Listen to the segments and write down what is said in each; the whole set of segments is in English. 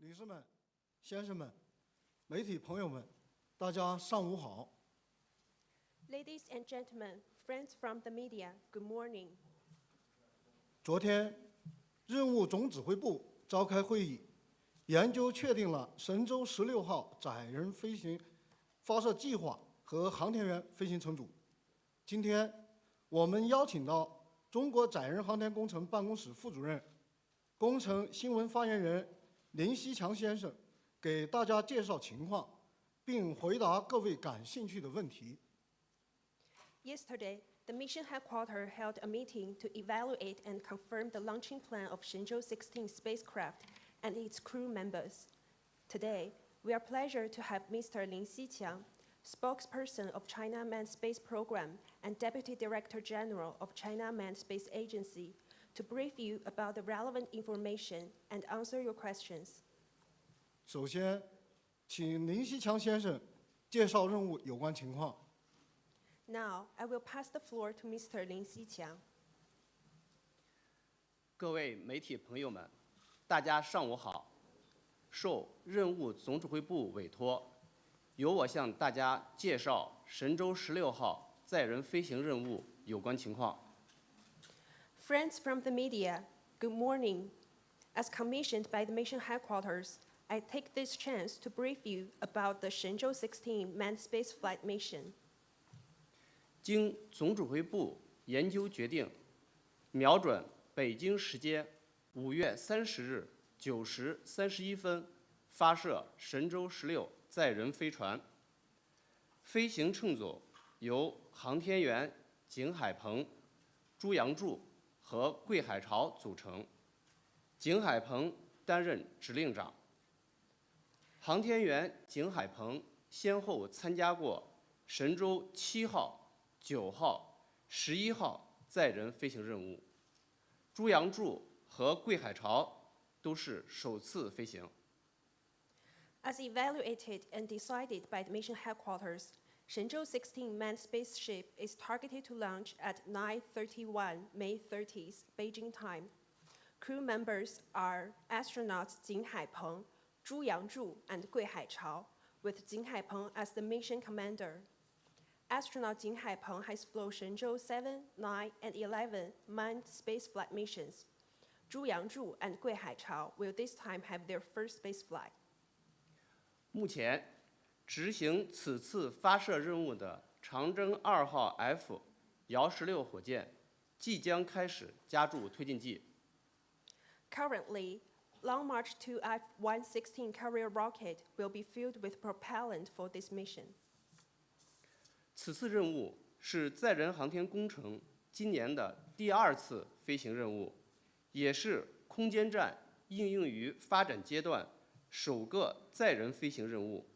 女士们、先生们、媒体朋友们，大家上午好。Ladies and gentlemen, friends from the media, good morning. 昨天，任务总指挥部召开会议，研究确定了神舟16号载人飞行发射计划和航天员飞行乘组。今天，我们邀请到中国载人航天工程办公室副主任、工程新闻发言人林希强先生，给大家介绍情况，并回答各位感兴趣的问题。Yesterday, the mission headquarters held a meeting to evaluate and confirm the launching plan of Shenzhou-16 spacecraft and its crew members. Today, we are pleased to have Mr. Lin Xiqiang, spokesperson of China Manned Space Program and Deputy Director General of China Manned Space Agency, to brief you about the relevant information and answer your questions. 首先，请林希强先生介绍任务有关情况。Now, I will pass the floor to Mr. Lin Xiqiang. 各位媒体朋友们，大家上午好。受任务总指挥部委托，由我向大家介绍神舟16号载人飞行任务有关情况。Friends from the media, good morning. As commissioned by the mission headquarters, I take this chance to brief you about the Shenzhou-16 manned spaceflight mission. 经总指挥部研究决定，瞄准北京时间5月30日9时31分发射神舟16载人飞船。飞行乘组由航天员景海鹏、朱杨柱和桂海潮组成，景海鹏担任指令长。航天员景海鹏先后参加过神舟7号、9号、11号载人飞行任务，朱杨柱和桂海潮都是首次飞行。As evaluated and decided by the mission headquarters, Shenzhou-16 manned spaceship is targeted to launch at 9:31 May 30th Beijing time. Crew members are astronauts Jing Haipeng, Zhu Yangzhu, and Gui Haichao, with Jing Haipeng as the mission commander. Astronaut Jing Haipeng has flown Shenzhou 7, 9, and 11 manned spaceflight missions. Zhu Yangzhu and Gui Haichao will this time have their first spaceflight. 目前，执行此次发射任务的长征2号 F 遥16火箭即将开始加注推进剂。Currently, Long March 2 F-116 carrier rocket will be filled with propellant for this mission. 此次任务是载人航天工程今年的第2次飞行任务，也是空间站应用于发展阶段首个载人飞行任务。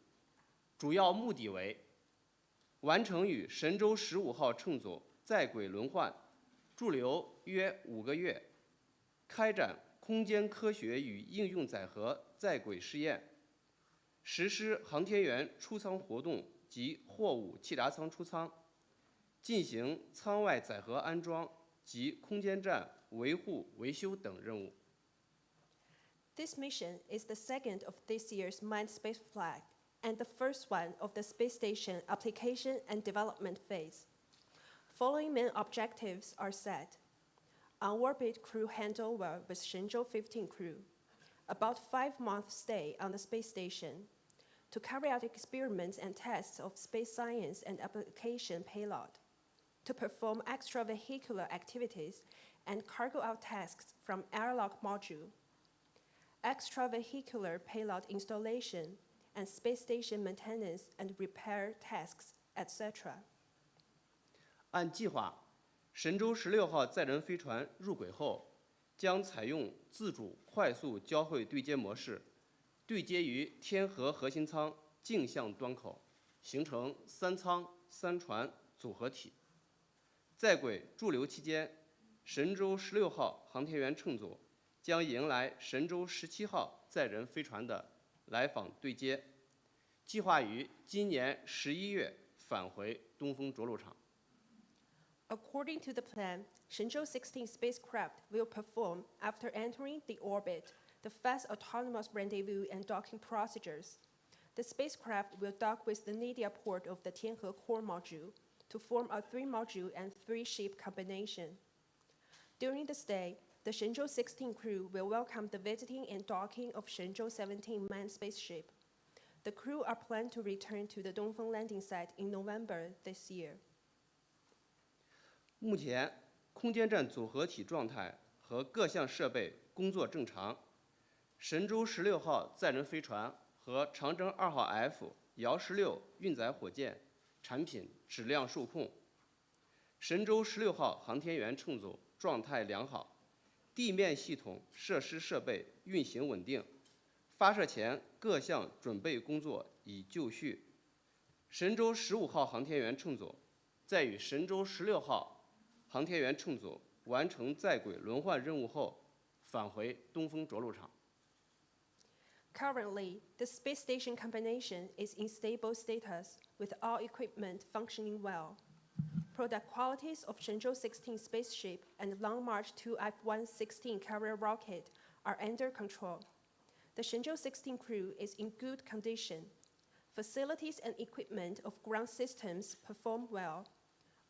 主要目的为完成与神舟15号乘组在轨轮换，驻留约5个月，开展空间科学与应用载荷在轨试验，实施航天员出舱活动及货物气闸舱出舱，进行舱外载荷安装及空间站维护维修等任务。This mission is the second of this year's manned spaceflight and the first one of the space station application and development phase. Following main objectives are set: on-orbit crew handover with Shenzhou-15 crew, about 5-month stay on the space station, to carry out experiments and tests of space science and application payload, to perform extravehicular activities and cargo out tasks from airlock module, extravehicular payload installation, and space station maintenance and repair tasks, etc. 按计划，神舟16号载人飞船入轨后，将采用自主快速交会对接模式，对接于天河核心舱径向端口，形成3舱3船组合体。在轨驻留期间，神舟16号航天员乘组将迎来神舟17号载人飞船的来访对接，计划于今年11月返回东风着陆场。According to the plan, Shenzhou-16 spacecraft will perform, after entering the orbit, the fast autonomous rendezvous and docking procedures. The spacecraft will dock with the Nadia port of the Tianhe core module to form a 3-module and 3-ship combination. During the stay, the Shenzhou-16 crew will welcome the visiting and docking of Shenzhou-17 manned spaceship. The crew are planned to return to the Dongfeng landing site in November this year. 目前，空间站组合体状态和各项设备工作正常。神舟16号载人飞船和长征2号 F 遥16运载火箭产品质量受控。神舟16号航天员乘组状态良好，地面系统设施设备运行稳定，发射前各项准备工作已就绪。神舟15号航天员乘组在与神舟16号航天员乘组完成在轨轮换任务后，返回东风着陆场。Currently, the space station combination is in stable status with all equipment functioning well. Product qualities of Shenzhou-16 spaceship and Long March 2 F-116 carrier rocket are under control. The Shenzhou-16 crew is in good condition. Facilities and equipment of ground systems perform well.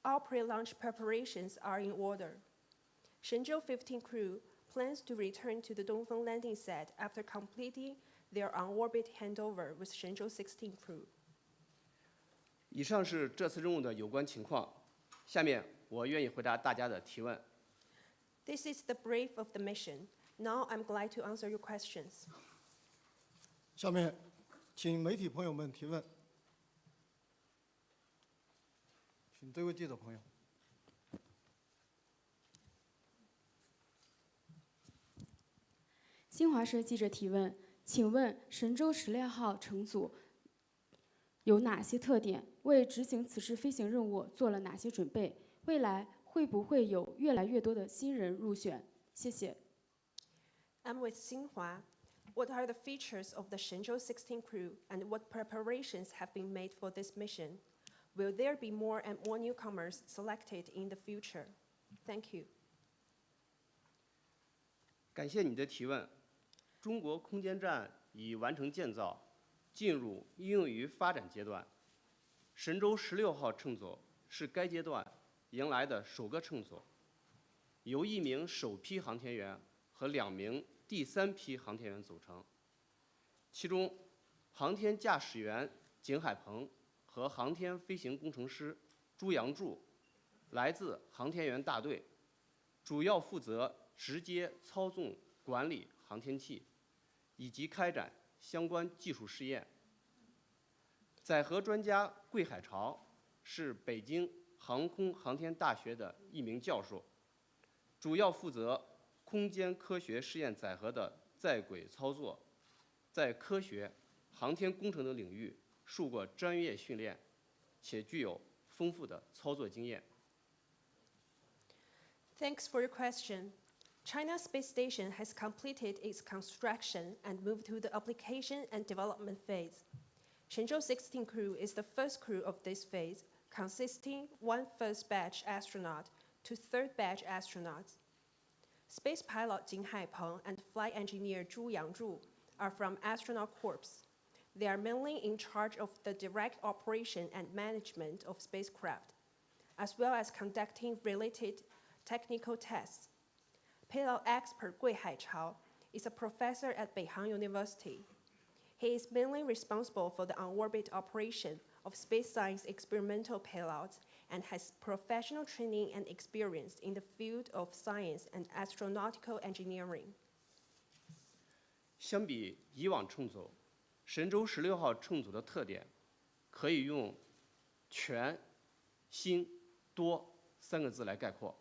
All pre-launch preparations are in order. Shenzhou-15 crew plans to return to the Dongfeng landing site after completing their on-orbit handover with Shenzhou-16 crew. 以上是这次任务的有关情况。下面我愿意回答大家的提问。This is the brief of the mission. Now I'm glad to answer your questions. 下面，请媒体朋友们提问。请这位记者朋友。新华社记者提问：请问神舟16号乘组有哪些特点？为执行此次飞行任务做了哪些准备？未来会不会有越来越多的新人入选？谢谢。I'm with Xinhua. What are the features of the Shenzhou-16 crew and what preparations have been made for this mission? Will there be more and more newcomers selected in the future? Thank you. 感谢你的提问。中国空间站已完成建造，进入应用于发展阶段。神舟16号乘组是该阶段迎来的首个乘组，由1名首批航天员和2名第3批航天员组成。其中，航天驾驶员景海鹏和航天飞行工程师朱阳柱来自航天员大队，主要负责直接操纵管理航天器，以及开展相关技术试验。载荷专家桂海潮是北京航空航天大学的一名教授，主要负责空间科学试验载荷的在轨操作，在科学、航天工程等领域受过专业训练，且具有丰富的操作经验。Thanks for your question. China's space station has completed its construction and moved to the application and development phase. Shenzhou-16 crew is the first crew of this phase, consisting 1 first batch astronaut to 3rd batch astronauts. Space pilot Jing Haipeng and flight engineer Zhu Yangzhu are from astronaut corps. They are mainly in charge of the direct operation and management of spacecraft, as well as conducting related technical tests. Payload expert Gui Haichao is a professor at Beihang University. He is mainly responsible for the on-orbit operation of space science experimental payloads and has professional training and experience in the field of science and astronautical engineering. 相比以往乘组，神舟16号乘组的特点可以用全、新、多3个字来概括。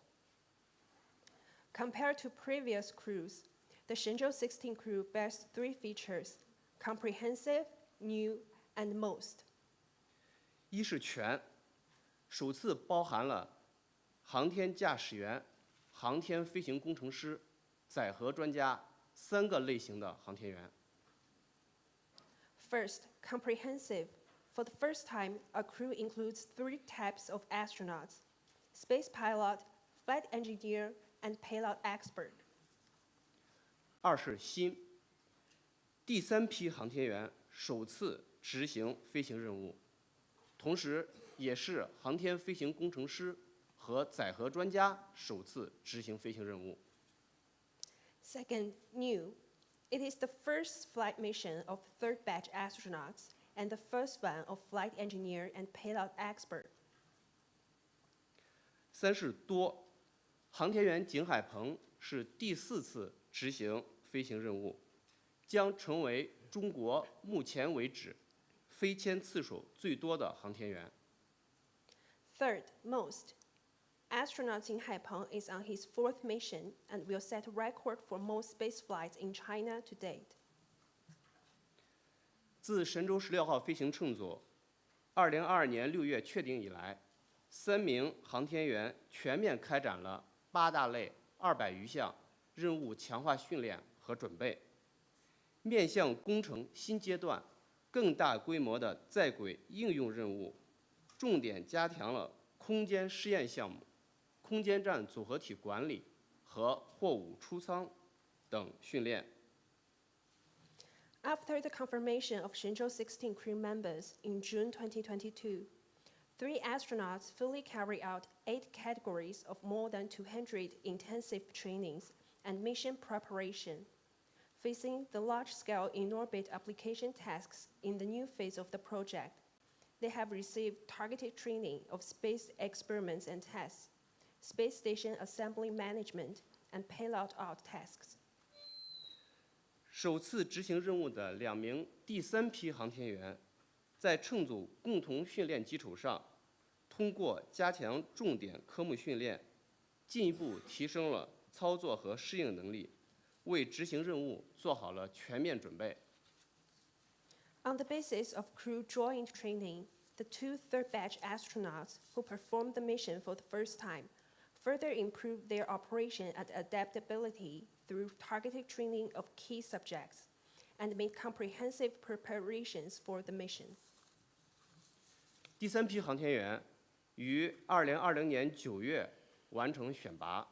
Compared to previous crews, the Shenzhou-16 crew bears 3 features: comprehensive, new, and most. 一是全，首次包含了航天驾驶员、航天飞行工程师、载荷专家3个类型的航天员。First, comprehensive. For the first time, a crew includes 3 types of astronauts: space pilot, flight engineer, and payload expert. 二是新，第3批航天员首次执行飞行任务，同时也是航天飞行工程师和载荷专家首次执行飞行任务。Second, new. It is the first flight mission of third batch astronauts and the first one of flight engineer and payload expert. 3是多，航天员景海鹏是第4次执行飞行任务，将成为中国目前为止飞迁次数最多的航天员。Third, most. Astronaut Jing Haipeng is on his 4th mission and will set a record for most space flights in China to date. 自神舟16号飞行乘组2022年6月确定以来，3名航天员全面开展了8大类200余项任务强化训练和准备，面向工程新阶段更大规模的在轨应用任务，重点加强了空间试验项目、空间站组合体管理和货物出舱等训练。After the confirmation of Shenzhou-16 crew members in June 2022, 3 astronauts fully carry out 8 categories of more than 200 intensive trainings and mission preparation, facing the large-scale in-orbit application tasks in the new phase of the project. They have received targeted training of space experiments and tests, space station assembly management, and payload out tasks. 首次执行任务的2名第3批航天员，在乘组共同训练基础上，通过加强重点科目训练，进一步提升了操作和适应能力，为执行任务做好了全面准备。On the basis of crew joint training, the 2 third batch astronauts who performed the mission for the first time further improved their operation and adaptability through targeted training of key subjects and made comprehensive preparations for the mission. 第3批航天员于2020年9月完成选拔，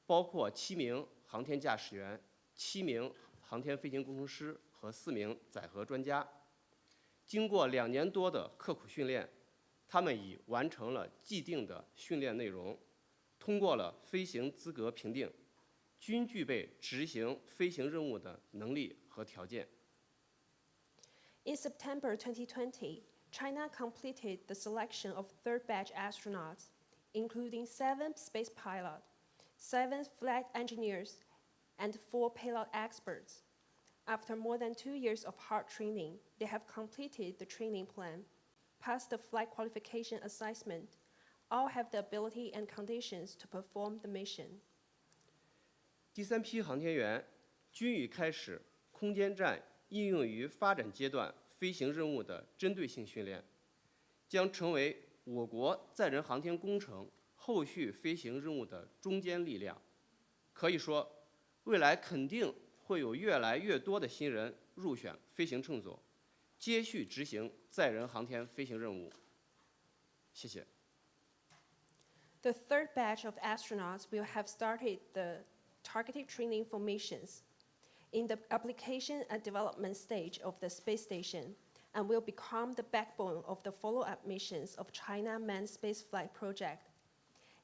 包括7名航天驾驶员、7名航天飞行工程师和4名载荷专家。经过2年多的刻苦训练，他们已完成了既定的训练内容，通过了飞行资格评定，均具备执行飞行任务的能力和条件。In September 2020, China completed the selection of third batch astronauts, including 7 space pilots, 7 flight engineers, and 4 payload experts. After more than 2 years of hard training, they have completed the training plan, passed the flight qualification assessment, all have the ability and conditions to perform the mission. 第3批航天员均已开始空间站应用于发展阶段飞行任务的针对性训练，将成为我国载人航天工程后续飞行任务的中坚力量。可以说，未来肯定会有越来越多的新人入选飞行乘组，接续执行载人航天飞行任务。谢谢。The third batch of astronauts will have started the targeted training for missions in the application and development stage of the space station and will become the backbone of the follow-up missions of China manned spaceflight project.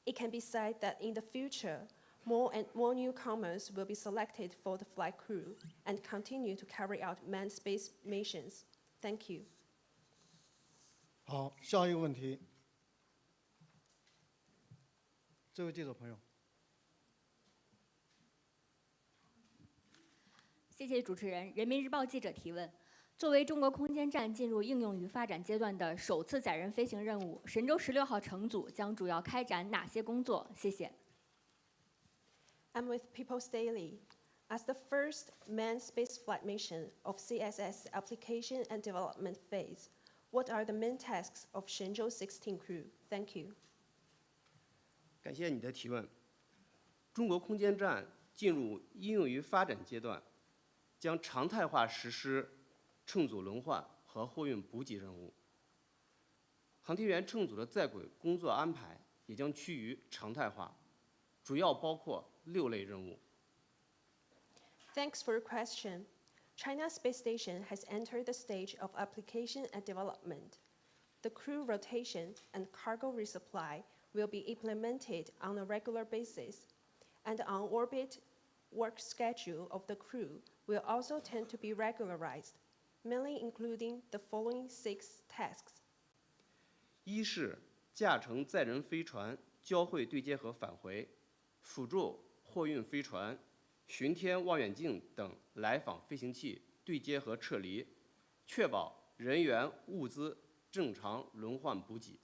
It can be said that in the future, more and more newcomers will be selected for the flight crew and continue to carry out manned space missions. Thank you. 好，下一个问题，这位记者朋友。谢谢主持人。人民日报记者提问：作为中国空间站进入应用与发展阶段的首次载人飞行任务，神舟16号乘组将主要开展哪些工作？谢谢。I'm with People's Daily. As the first manned spaceflight mission of CSS application and development phase, what are the main tasks of Shenzhou-16 crew? Thank you. 感谢你的提问。中国空间站进入应用于发展阶段，将常态化实施乘组轮换和货运补给任务。航天员乘组的在轨工作安排也将趋于常态化，主要包括6类任务。Thanks for your question. China's space station has entered the stage of application and development. The crew rotation and cargo resupply will be implemented on a regular basis, and the on-orbit work schedule of the crew will also tend to be regularized, mainly including the following 6 tasks. 一是驾乘载人飞船交会对接和返回，辅助货运飞船、巡天望远镜等来访飞行器对接和撤离，确保人员物资正常轮换补给。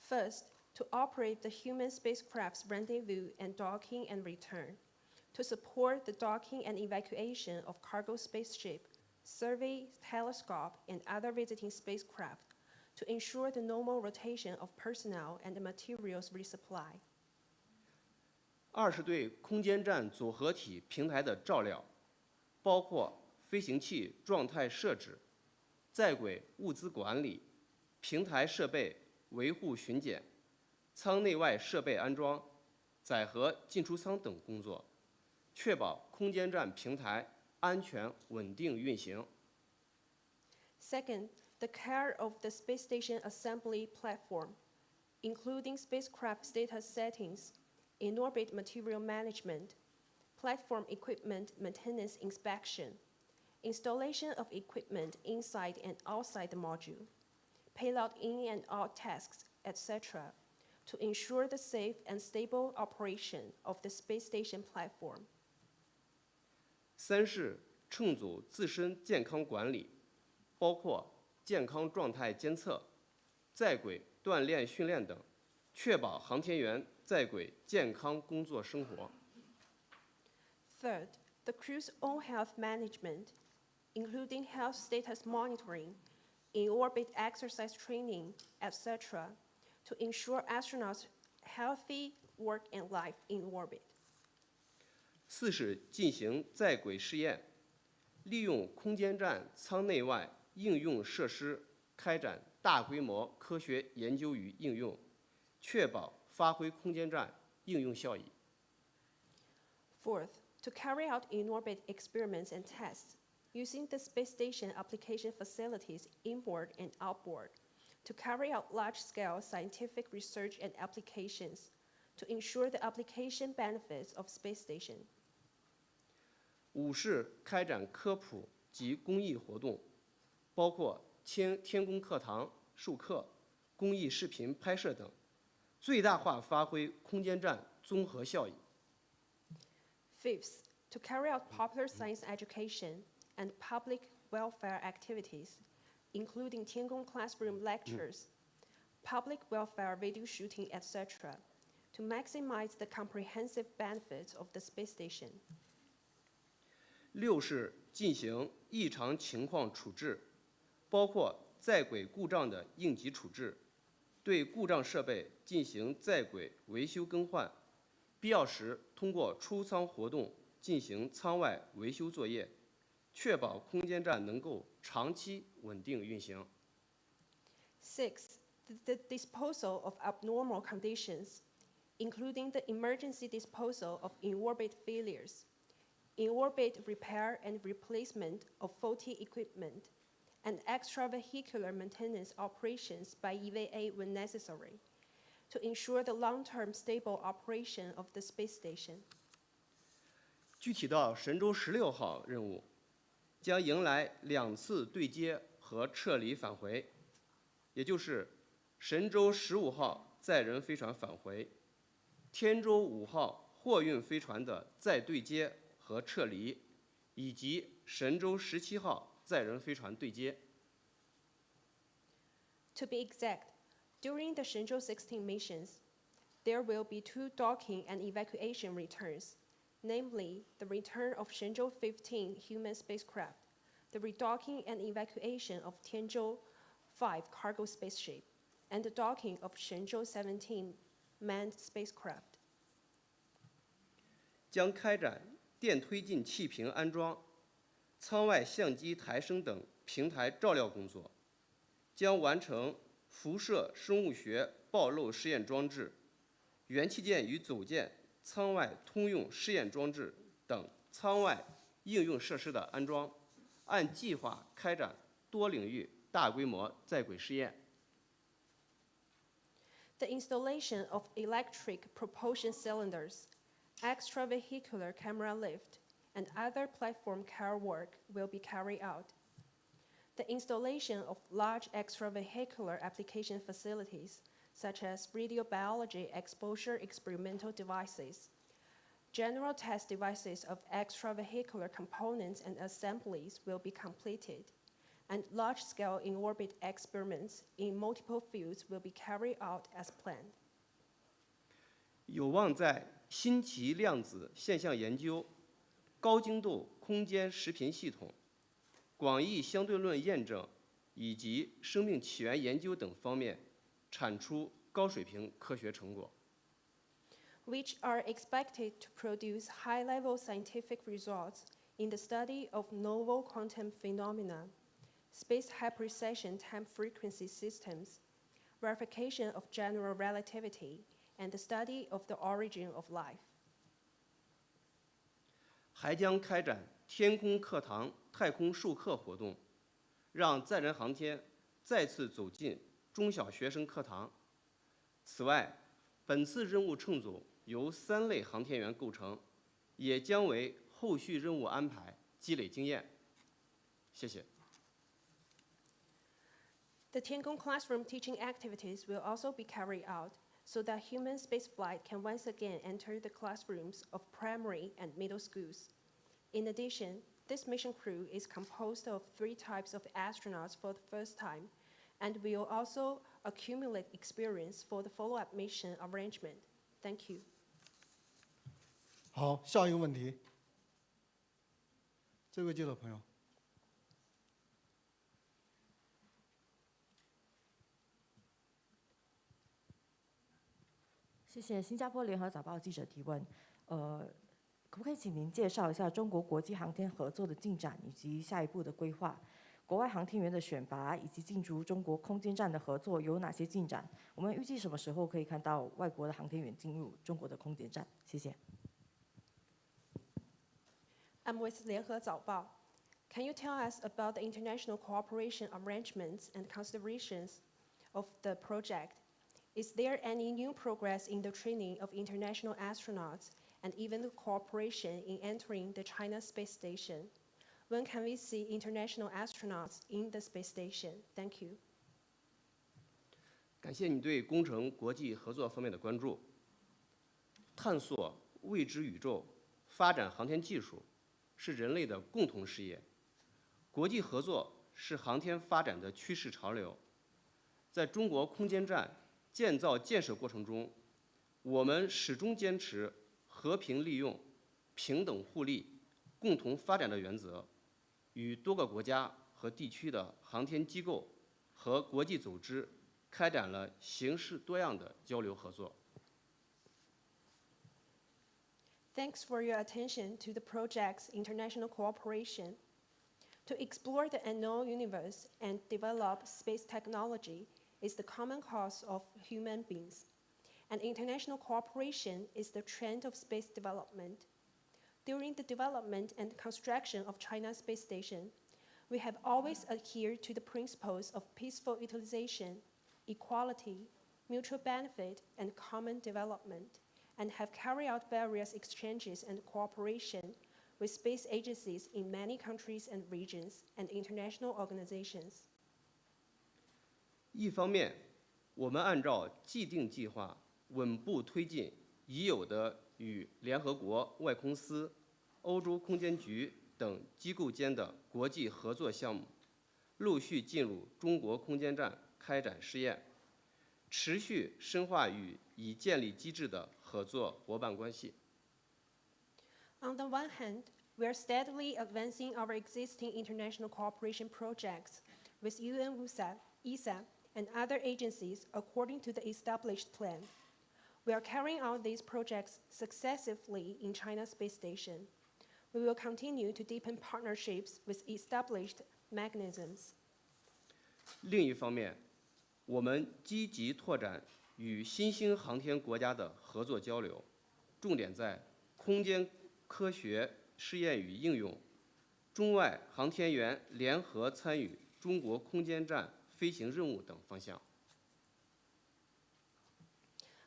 First, to operate the human spacecraft's rendezvous and docking and return, to support the docking and evacuation of cargo spaceship, survey, telescope, and other visiting spacecraft, to ensure the normal rotation of personnel and the materials resupply. 二是对空间站组合体平台的照料，包括飞行器状态设置、在轨物资管理、平台设备维护巡检、舱内外设备安装、载荷进出舱等工作，确保空间站平台安全稳定运行。 Second, the care of the space station assembly platform, including spacecraft status settings, in-orbit material management, platform equipment maintenance inspection, installation of equipment inside and outside the module, payload in and out tasks, etc., to ensure the safe and stable operation of the space station platform. 三是乘组自身健康管理，包括健康状态监测、在轨锻炼训练等，确保航天员在轨健康工作生活。 Third, the crew's own health management, including health status monitoring, in-orbit exercise training, etc., to ensure astronauts' healthy work and life in orbit. 四是进行在轨试验，利用空间站舱内外应用设施开展大规模科学研究与应用，确保发挥空间站应用效益。 Fourth, to carry out in-orbit experiments and tests using the space station application facilities inboard and outboard, to carry out large-scale scientific research and applications, to ensure the application benefits of space station. 五是开展科普及公益活动，包括天宫课堂授课、公益视频拍摄等，最大化发挥空间站综合效益。 Fifth, to carry out popular science education and public welfare activities, including Tiangong classroom lectures, public welfare video shooting, etc., to maximize the comprehensive benefits of the space station. 六是进行异常情况处置，包括在轨故障的应急处置，对故障设备进行在轨维修更换，必要时通过出舱活动进行舱外维修作业，确保空间站能够长期稳定运行。 Sixth, the disposal of abnormal conditions, including the emergency disposal of in-orbit failures, in-orbit repair and replacement of faulty equipment, and extravehicular maintenance operations by EVA when necessary, to ensure the long-term stable operation of the space station. 具体到神舟16号任务，将迎来2次对接和撤离返回，也就是神舟15号载人飞船返回，天舟5号货运飞船的再对接和撤离，以及神舟17号载人飞船对接。 To be exact, during the Shenzhou-16 missions, there will be 2 docking and evacuation returns, namely the return of Shenzhou-15 human spacecraft, the redocking and evacuation of Tianzhou-5 cargo spaceship, and the docking of Shenzhou-17 manned spacecraft. 将开展电推进气瓶安装、舱外相机抬升等平台照料工作，将完成辐射生物学暴露试验装置、元器件与组件舱外通用试验装置等舱外应用设施的安装，按计划开展多领域大规模在轨试验。The installation of electric propulsion cylinders, extravehicular camera lift, and other platform care work will be carried out. The installation of large extravehicular application facilities, such as radiobiology exposure experimental devices, general test devices of extravehicular components and assemblies will be completed, and large-scale in-orbit experiments in multiple fields will be carried out as planned. 有望在新奇量子现象研究、高精度空间视频系统、广义相对论验证以及生命起源研究等方面产出高水平科学成果。 which are expected to produce high-level scientific results in the study of novel quantum phenomena, space high-precision time frequency systems, verification of general relativity, and the study of the origin of life. 还将开展天空课堂太空授课活动，让载人航天再次走进中小学生课堂。此外，本次任务乘组由3类航天员构成，也将为后续任务安排积累经验。谢谢。 The Tiangong classroom teaching activities will also be carried out so that human spaceflight can once again enter the classrooms of primary and middle schools. In addition, this mission crew is composed of 3 types of astronauts for the first time, and will also accumulate experience for the follow-up mission arrangement. Thank you. 好，下一个问题，这位记者朋友。 谢谢新加坡联合早报记者提问，可不可以请您介绍一下中国国际航天合作的进展以及下一步的规划？国外航天员的选拔以及进驻中国空间站的合作有哪些进展？我们预计什么时候可以看到外国的航天员进入中国的空间站？谢谢。I'm with 联合早报. Can you tell us about the international cooperation arrangements and considerations of the project? Is there any new progress in the training of international astronauts and even the cooperation in entering the China space station? When can we see international astronauts in the space station? Thank you. 感谢你对工程国际合作方面的关注。探索未知宇宙、发展航天技术是人类的共同事业。国际合作是航天发展的趋势潮流。在中国空间站建造建设过程中，我们始终坚持和平利用、平等互利、共同发展的原则，与多个国家和地区的航天机构和国际组织开展了形式多样的交流合作。 Thanks for your attention to the project's international cooperation. To explore the unknown universe and develop space technology is the common cause of human beings, and international cooperation is the trend of space development. During the development and construction of China's space station, we have always adhered to the principles of peaceful utilization, equality, mutual benefit, and common development, and have carried out various exchanges and cooperation with space agencies in many countries and regions and international organizations. 一方面，我们按照既定计划，稳步推进已有的与联合国外空司、欧洲空间局等机构间的国际合作项目，陆续进入中国空间站开展试验，持续深化与已建立机制的合作伙伴关系。 On the one hand, we are steadily advancing our existing international cooperation projects with UN ESA, and other agencies according to the established plan. We are carrying out these projects successively in China's space station. We will continue to deepen partnerships with established mechanisms. 另一方面，我们积极拓展与新兴航天国家的合作交流，重点在空间科学试验与应用、中外航天员联合参与中国空间站飞行任务等方向。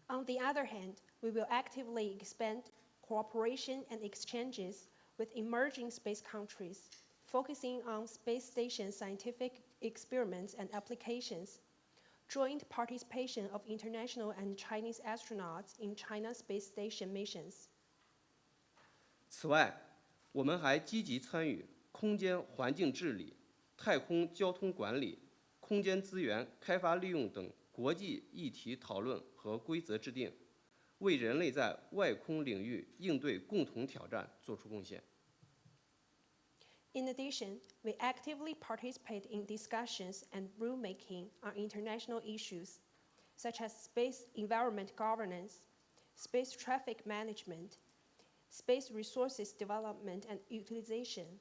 On the other hand, we will actively expand cooperation and exchanges with emerging space countries, focusing on space station scientific experiments and applications, joint participation of international and Chinese astronauts in China's space station missions. 此外，我们还积极参与空间环境治理、太空交通管理、空间资源开发利用等国际议题讨论和规则制定，为人类在外空领域应对共同挑战作出贡献。In addition, we actively participate in discussions and rulemaking on international issues, such as space environment governance, space traffic management, space resources development and utilization,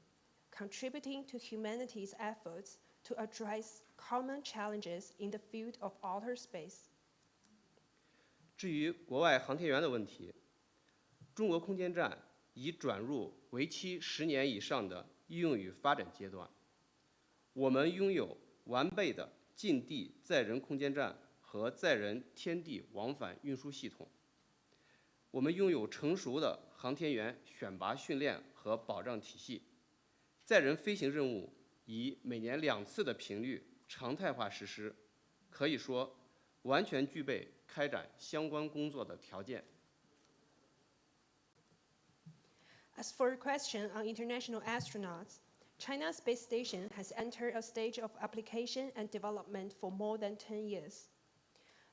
contributing to humanity's efforts to address common challenges in the field of outer space. 至于国外航天员的问题，中国空间站已转入为期10年以上的应用与发展阶段。我们拥有完备的近地载人空间站和载人天地往返运输系统。我们拥有成熟的航天员选拔训练和保障体系。载人飞行任务以每年2次的频率常态化实施，可以说完全具备开展相关工作的条件。As for your question on international astronauts, China's space station has entered a stage of application and development for more than 10 years.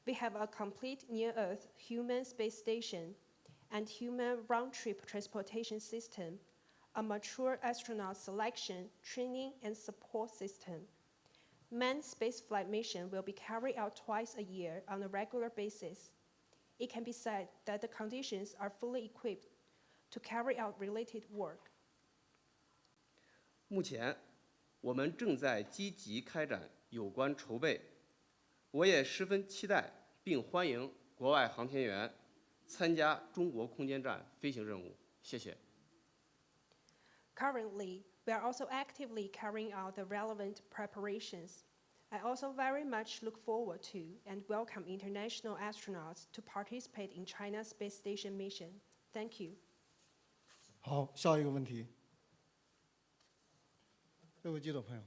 We have a complete near-Earth human space station and human round-trip transportation system, a mature astronaut selection, training, and support system. Manned spaceflight mission will be carried out twice a year on a regular basis. It can be said that the conditions are fully equipped to carry out related work. 目前，我们正在积极开展有关筹备。我也十分期待并欢迎国外航天员参加中国空间站飞行任务。谢谢。Currently, we are also actively carrying out the relevant preparations. I also very much look forward to and welcome international astronauts to participate in China's space station mission. Thank you. 好，下一个问题，这位记者朋友。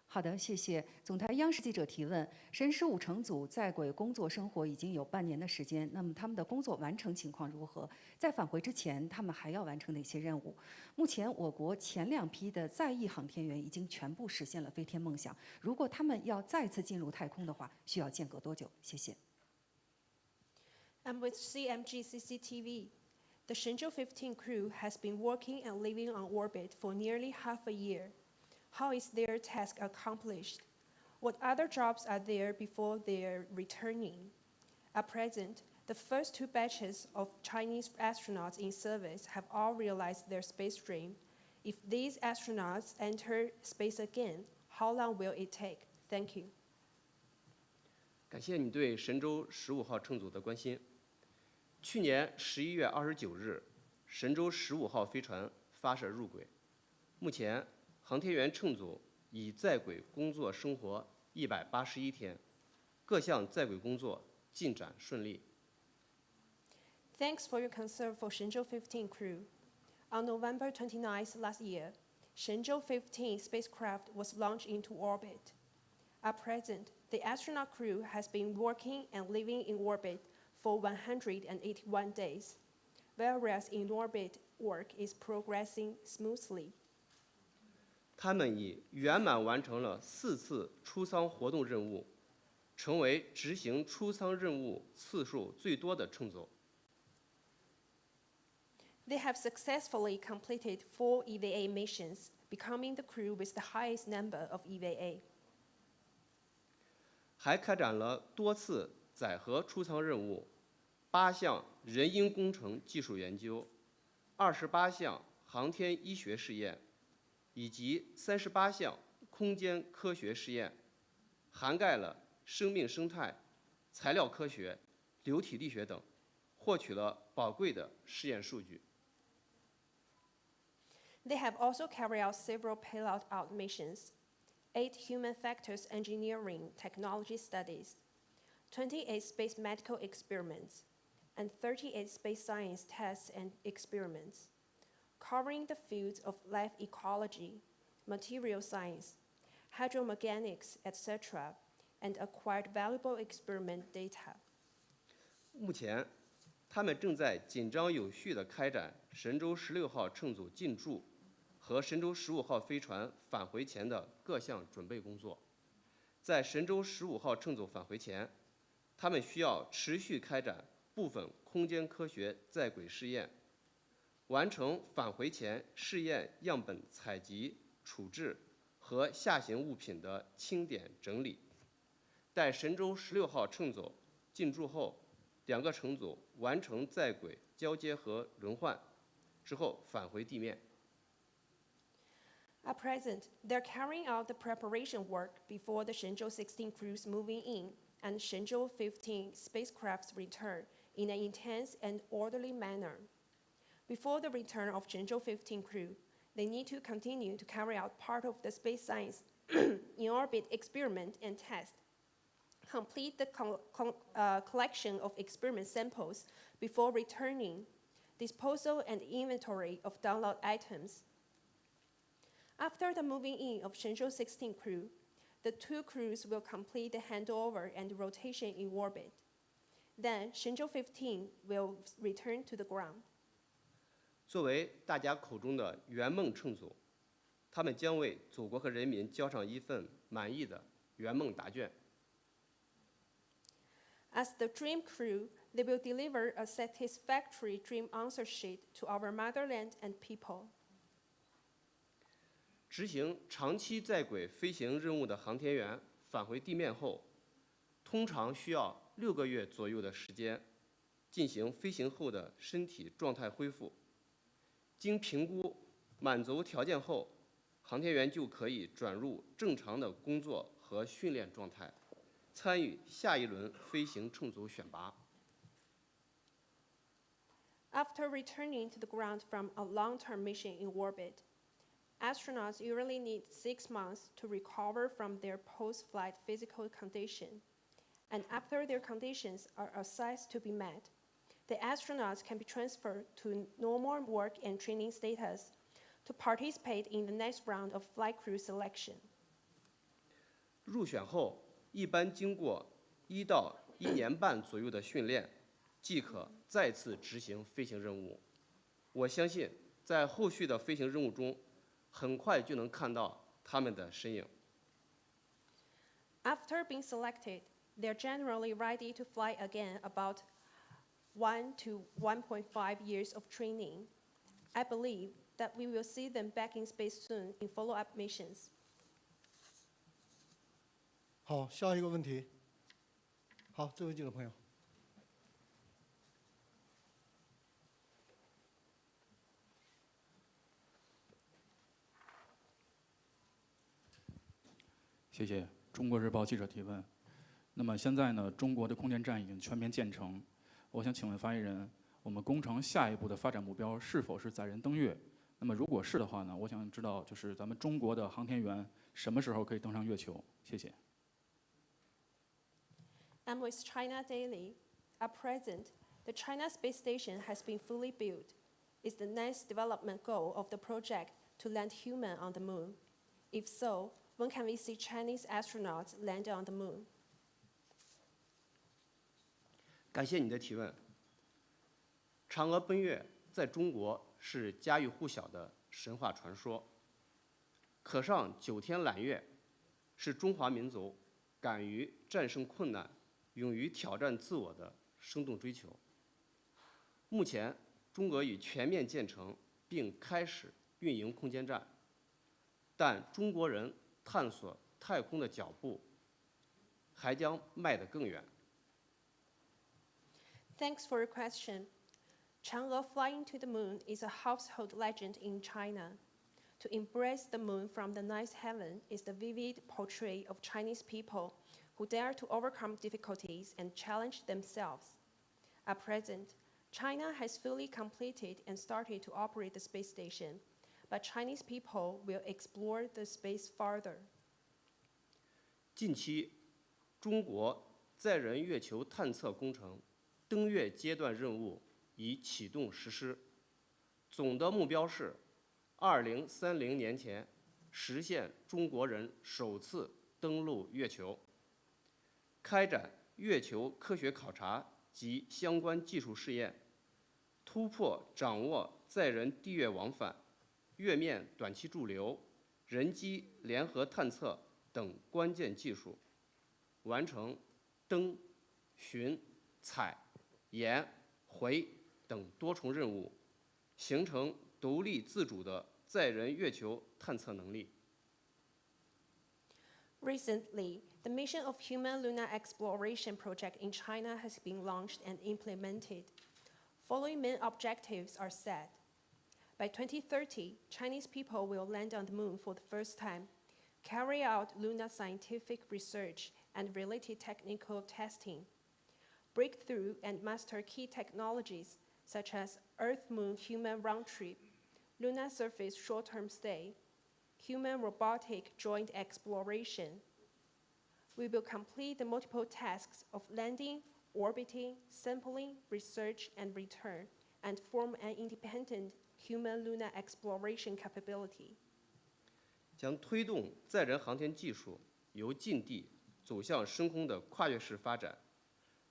好的，谢谢。总台央视记者提问：神15乘组在轨工作生活已经有半年的时间，那么他们的工作完成情况如何？在返回之前，他们还要完成哪些任务？目前，我国前2批的在役航天员已经全部实现了飞天梦想。如果他们要再次进入太空的话，需要间隔多久？谢谢。I'm with CMG CCTV. The Shenzhou-16 crew has been working and living on orbit for nearly half a year. How is their task accomplished? What other jobs are there before their returning? At present, the first 2 batches of Chinese astronauts in service have all realized their space dream. If these astronauts enter space again, how long will it take? Thank you. 感谢你对神舟15号乘组的关心。去年11月29日，神舟15号飞船发射入轨。目前，航天员乘组已在轨工作生活181天，各项在轨工作进展顺利。Thanks for your concern for Shenzhou-15 crew. On November 29th last year, Shenzhou-15 spacecraft was launched into orbit. At present, the astronaut crew has been working and living in orbit for 181 days, whereas in-orbit work is progressing smoothly. 他们已圆满完成了4次出舱活动任务，成为执行出舱任务次数最多的乘组。They have successfully completed 4 EVA missions, becoming the crew with the highest number of EVA. 还开展了多次载荷出舱任务，8项人因工程技术研究，28项航天医学试验，以及38项空间科学试验，涵盖了生命生态、材料科学、流体力学等，获取了宝贵的试验数据。They have also carried out several payload-out missions, 8 human factors engineering technology studies, 28 space medical experiments, and 38 space science tests and experiments, covering the fields of life ecology, material science, hydromechanics, etc., and acquired valuable experiment data. 目前，他们正在紧张有序地开展神舟16号乘组进驻和神舟15号飞船返回前的各项准备工作。在神舟15号乘组返回前，他们需要持续开展部分空间科学在轨试验，完成返回前试验样本采集、处置和下行物品的清点整理。待神舟16号乘组进驻后，2个乘组完成在轨交接和轮换之后返回地面。At present, they're carrying out the preparation work before the Shenzhou-16 crews moving in and Shenzhou-15 spacecraft's return in an intense and orderly manner. Before the return of Shenzhou-15 crew, they need to continue to carry out part of the space science in-orbit experiment and test, complete the collection of experiment samples before returning, disposal and inventory of download items. After the moving in of Shenzhou-16 crew, the 2 crews will complete the handover and rotation in orbit. Then Shenzhou-15 will return to the ground. 作为大家口中的圆梦乘组，他们将为祖国和人民交上一份满意的圆梦答卷。As the dream crew, they will deliver a satisfactory dream answer sheet to our motherland and people. 执行长期在轨飞行任务的航天员返回地面后，通常需要6个月左右的时间进行飞行后的身体状态恢复。经评估满足条件后，航天员就可以转入正常的工作和训练状态，参与下一轮飞行乘组选拔。After returning to the ground from a long-term mission in orbit, astronauts usually need 6 months to recover from their post-flight physical condition. And after their conditions are assessed to be met, the astronauts can be transferred to normal work and training status to participate in the next round of flight crew selection. 入选后，一般经过1到1年半左右的训练，即可再次执行飞行任务。我相信，在后续的飞行任务中，很快就能看到他们的身影。After being selected, they're generally ready to fly again about 1 to 1.5 years of training. I believe that we will see them back in space soon in follow-up missions. 好，下一个问题。好，这位记者朋友。谢谢。中国日报记者提问：那么现在呢，中国的空间站已经全面建成，我想请问发言人，我们工程下一步的发展目标是否是载人登月？那么如果是的话呢，我想知道就是咱们中国的航天员什么时候可以登上月球？谢谢。I'm with China Daily. At present, the China space station has been fully built. Is the next development goal of the project to land human on the moon? If so, when can we see Chinese astronauts land on the moon? 感谢你的提问。嫦娥奔月在中国是家喻户晓的神话传说，可上9天揽月是中华民族敢于战胜困难、勇于挑战自我的生动追求。目前，中国已全面建成并开始运营空间站，但中国人探索太空的脚步还将迈得更远。Thanks for your question. Chang'e flying to the moon is a household legend in China. To embrace the moon from the night heaven is the vivid portrait of Chinese people who dare to overcome difficulties and challenge themselves. At present, China has fully completed and started to operate the space station, but Chinese people will explore the space farther. 近期，中国载人月球探测工程登月阶段任务已启动实施，总的目标是2030年前实现中国人首次登陆月球，开展月球科学考察及相关技术试验，突破掌握载人地月往返、月面短期驻留、人机联合探测等关键技术，完成登、巡、采、研、回等多重任务，形成独立自主的载人月球探测能力。Recently, the mission of human lunar exploration project in China has been launched and implemented. Following main objectives are set. By 2030, Chinese people will land on the moon for the first time, carry out lunar scientific research and related technical testing, break through and master key technologies such as Earth-Moon human round trip, lunar surface short-term stay, human-robotic joint exploration. We will complete the multiple tasks of landing, orbiting, sampling, research, and return, and form an independent human lunar exploration capability. 将推动载人航天技术由近地走向深空的跨越式发展，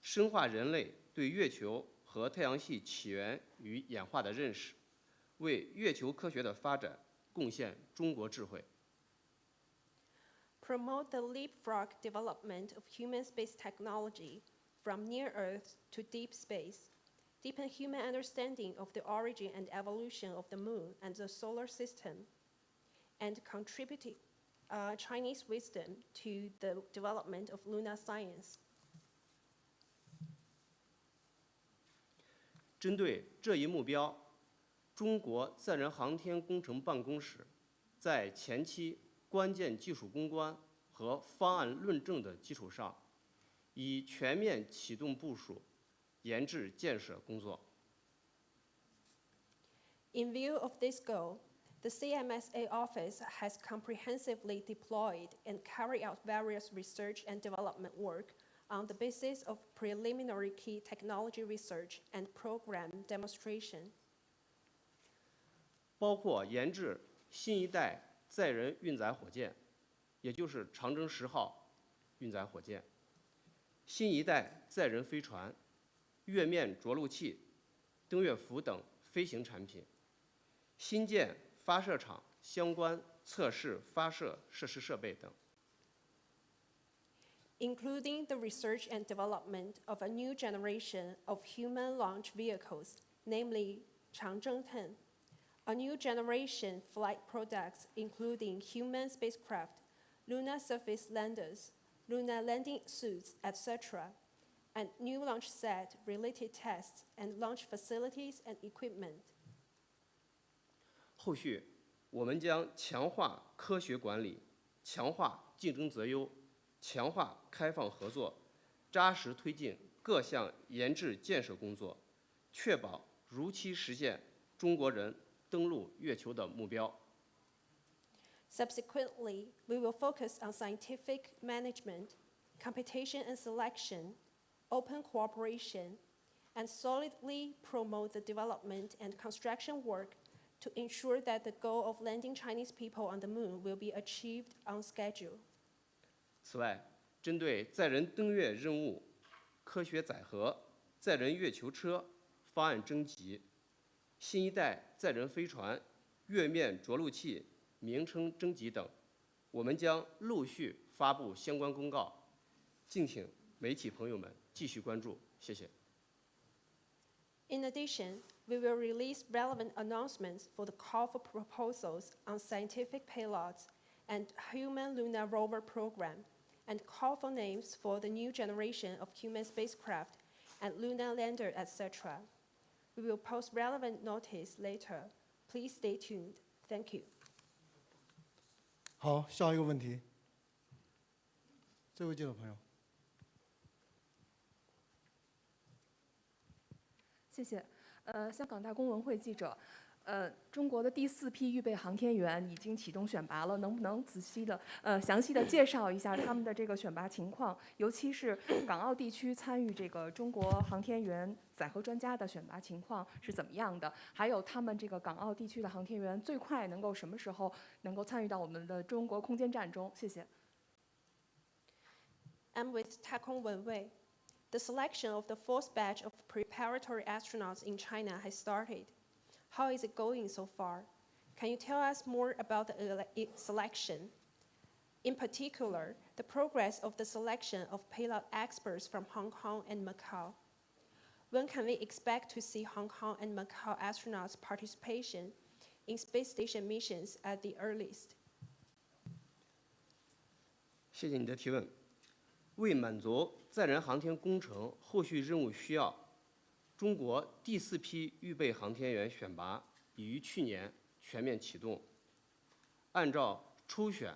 深化人类对月球和太阳系起源与演化的认识，为月球科学的发展贡献中国智慧。 Promote the leapfrog development of human space technology from near Earth to deep space. Deepen human understanding of the origin and evolution of the moon and the solar system. And contribute Chinese wisdom to the development of lunar science. 针对这一目标，中国载人航天工程办公室在前期关键技术攻关和方案论证的基础上，已全面启动部署研制建设工作。 In view of this goal, the CMSA office has comprehensively deployed and carried out various research and development work on the basis of preliminary key technology research and program demonstration. 包括研制新一代载人运载火箭，也就是长征10号运载火箭，新一代载人飞船、月面着陆器、登月服等飞行产品，新建发射场相关测试发射设施设备等。 Including the research and development of a new generation of human launch vehicles, namely Changzheng-10, a new generation flight products including human spacecraft, lunar surface landers, lunar landing suits, etc., and new launch set related tests and launch facilities and equipment. 后续，我们将强化科学管理，强化竞争择优，强化开放合作，扎实推进各项研制建设工作，确保如期实现中国人登陆月球的目标。 Subsequently, we will focus on scientific management, competition and selection, open cooperation, and solidly promote the development and construction work to ensure that the goal of landing Chinese people on the moon will be achieved on schedule. 此外，针对载人登月任务、科学载荷、载人月球车方案征集、新一代载人飞船、月面着陆器名称征集等，我们将陆续发布相关公告，敬请媒体朋友们继续关注。谢谢。 In addition, we will release relevant announcements for the call for proposals on scientific payloads and human lunar rover program, and call for names for the new generation of human spacecraft and lunar lander, etc. We will post relevant notice later. Please stay tuned. Thank you. 好，下一个问题，这位记者朋友。谢谢。香港大公文汇记者。中国的第4批预备航天员已经启动选拔了，能不能详细的介绍一下他们的这个选拔情况，尤其是港澳地区参与这个中国航天员载荷专家的选拔情况是怎么样的？还有他们这个港澳地区的航天员最快能够什么时候能够参与到我们的中国空间站中？谢谢。I'm with Kong and Macau. The selection of the 4th batch of preparatory astronauts in China has started. How is it going so far? Can you tell us more about the selection? In particular, the progress of the selection of payload experts from Hong Kong and Macau. When can we expect to see Hong Kong and Macau astronauts' participation in space station missions at the earliest? 谢谢你的提问。为满足载人航天工程后续任务需要，中国第4批预备航天员选拔已于去年全面启动，按照初选、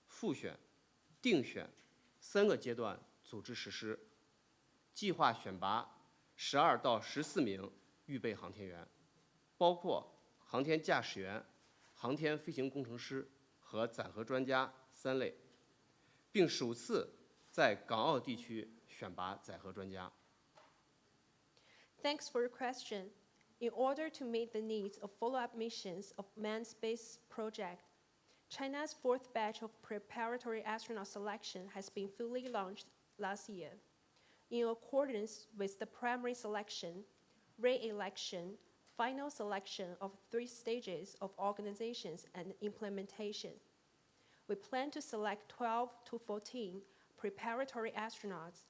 复选、定选3个阶段组织实施，计划选拔12到14名预备航天员，包括航天驾驶员、航天飞行工程师和载荷专家3类，并首次在港澳地区选拔载荷专家。Thanks for your question. In order to meet the needs of follow-up missions of manned space project, China's 4th batch of preparatory astronaut selection has been fully launched last year. In accordance with the primary selection, re-election, final selection of 3 stages of organizations and implementation, we plan to select 12 to 14 preparatory astronauts,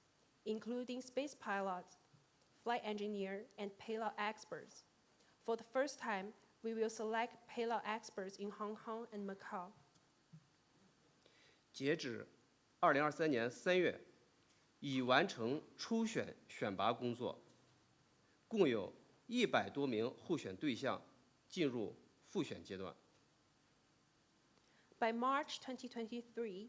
including space pilots, flight engineer, and payload experts. For the first time, we will select payload experts in Hong Kong and Macau. 截止2023年3月，已完成初选选拔工作，共有100多名候选对象进入复选阶段。By March 2023,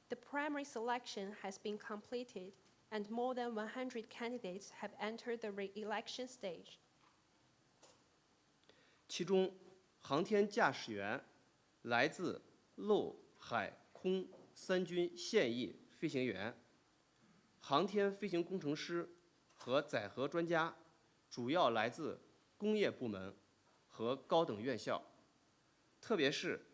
the primary selection has been completed and more than 100 candidates have entered the re-election stage. 其中，航天驾驶员来自陆、海、空3军现役飞行员，航天飞行工程师和载荷专家主要来自工业部门和高等院校，特别是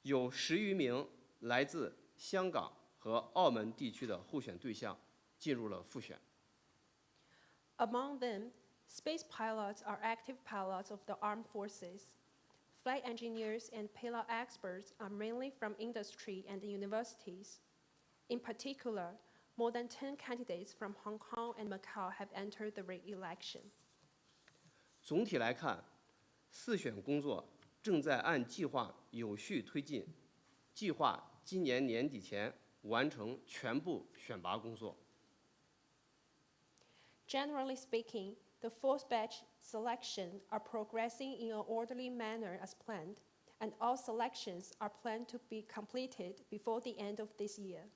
有10余名来自香港和澳门地区的候选对象进入了复选。Among them, space pilots are active pilots of the armed forces. Flight engineers and payload experts are mainly from industry and universities. In particular, more than 10 candidates from Hong Kong and Macau have entered the re-election. 总体来看，4选工作正在按计划有序推进，计划今年年底前完成全部选拔工作。Generally speaking, the 4th batch selection are progressing in an orderly manner as planned, and all selections are planned to be completed before the end of this year.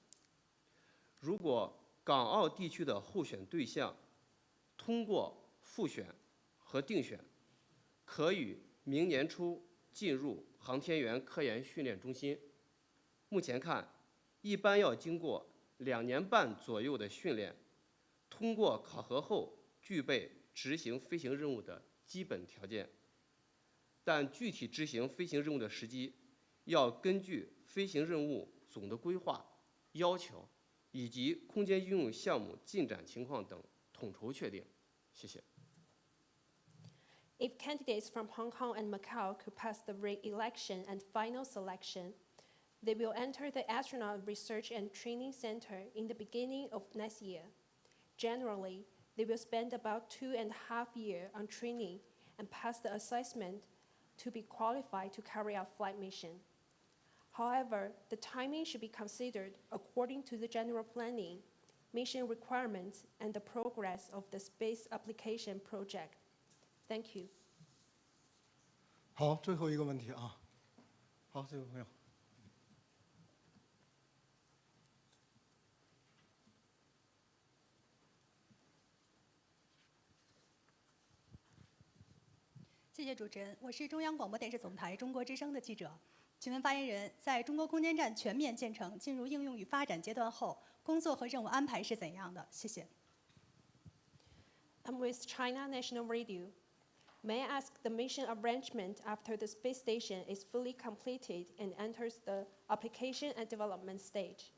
如果港澳地区的候选对象通过复选和定选，可于明年初进入航天员科研训练中心。目前看，一般要经过2年半左右的训练，通过考核后具备执行飞行任务的基本条件。但具体执行飞行任务的时机，要根据飞行任务总的规划、要求以及空间应用项目进展情况等统筹确定。谢谢。If candidates from Hong Kong and Macau could pass the re-election and final selection, they will enter the Astronaut Research and Training Center in the beginning of next year. Generally, they will spend about 2.5 years on training and pass the assessment to be qualified to carry out flight mission. However, the timing should be considered according to the general planning, mission requirements, and the progress of the space application project. Thank you. 好，最后一个问题啊。好，这位朋友。谢谢主持人，我是中央广播电视总台中国之声的记者。请问发言人，在中国空间站全面建成、进入应用与发展阶段后，工作和任务安排是怎样的？谢谢。I'm with China National Radio. May I ask the mission arrangement after the space station is fully completed and enters the application and development stage?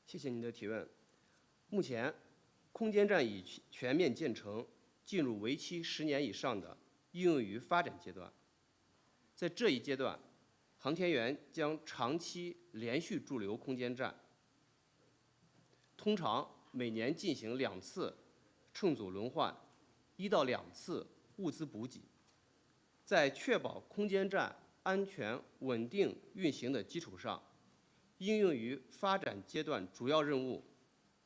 谢谢您的提问。目前，空间站已全面建成，进入为期10年以上的应用于发展阶段。在这一阶段，航天员将长期连续驻留空间站，通常每年进行2次乘组轮换，1到2次物资补给。在确保空间站安全稳定运行的基础上，应用于发展阶段主要任务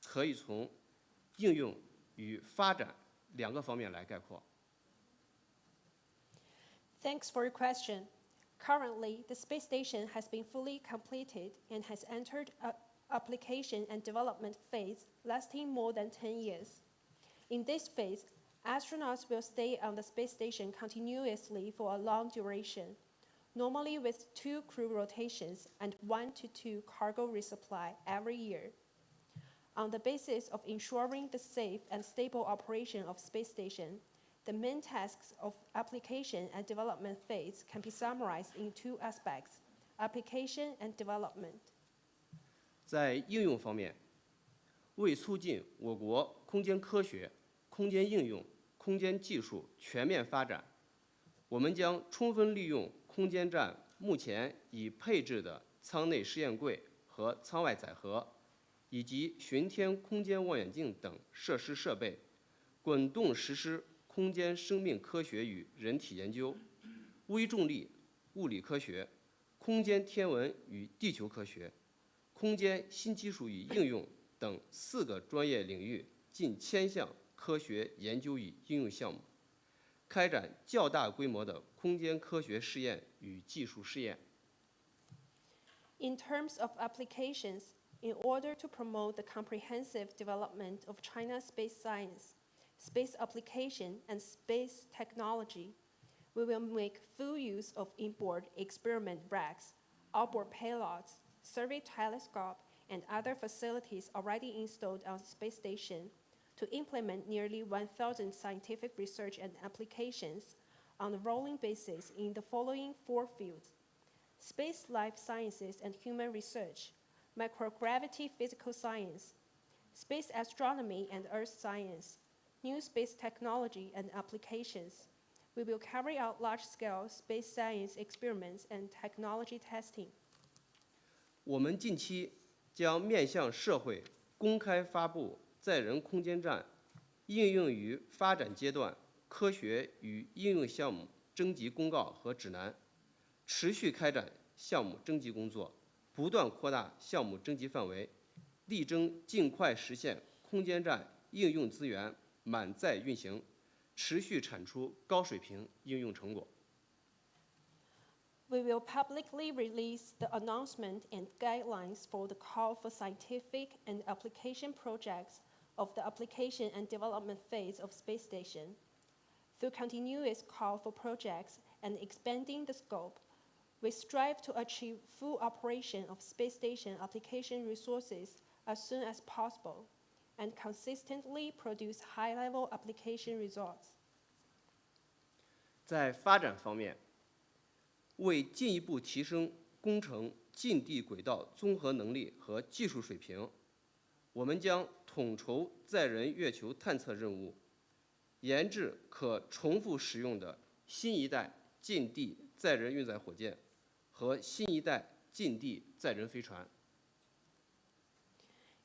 可以从应用与发展2个方面来概括。Thanks for your question. Currently, the space station has been fully completed and has entered an application and development phase lasting more than 10 years. In this phase, astronauts will stay on the space station continuously for a long duration, normally with 2 crew rotations and 1 to 2 cargo resupply every year. On the basis of ensuring the safe and stable operation of space station, the main tasks of application and development phase can be summarized in 2 aspects: application and development. 在应用方面，为促进我国空间科学、空间应用、空间技术全面发展，我们将充分利用空间站目前已配置的舱内试验柜和舱外载荷，以及巡天空间望远镜等设施设备，滚动实施空间生命科学与人体研究、微重力物理科学、空间天文与地球科学、空间新技术与应用等4个专业领域近1000项科学研究与应用项目，开展较大规模的空间科学试验与技术试验。In terms of applications, in order to promote the comprehensive development of China's space science, space application, and space technology, we will make full use of inboard experiment racks, outboard payloads, survey telescope, and other facilities already installed on the space station to implement nearly 1,000 scientific research and applications on a rolling basis in the following 4 fields: space life sciences and human research, microgravity physical science, space astronomy and earth science, new space technology and applications. We will carry out large-scale space science experiments and technology testing. 我们近期将面向社会公开发布载人空间站应用于发展阶段科学与应用项目征集公告和指南，持续开展项目征集工作，不断扩大项目征集范围，力争尽快实现空间站应用资源满载运行，持续产出高水平应用成果。We will publicly release the announcement and guidelines for the call for scientific and application projects of the application and development phase of space station. Through continuous call for projects and expanding the scope, we strive to achieve full operation of space station application resources as soon as possible, and consistently produce high-level application results. 在发展方面，为进一步提升工程近地轨道综合能力和技术水平，我们将统筹载人月球探测任务，研制可重复使用的新一代近地载人运载火箭和新一代近地载人飞船。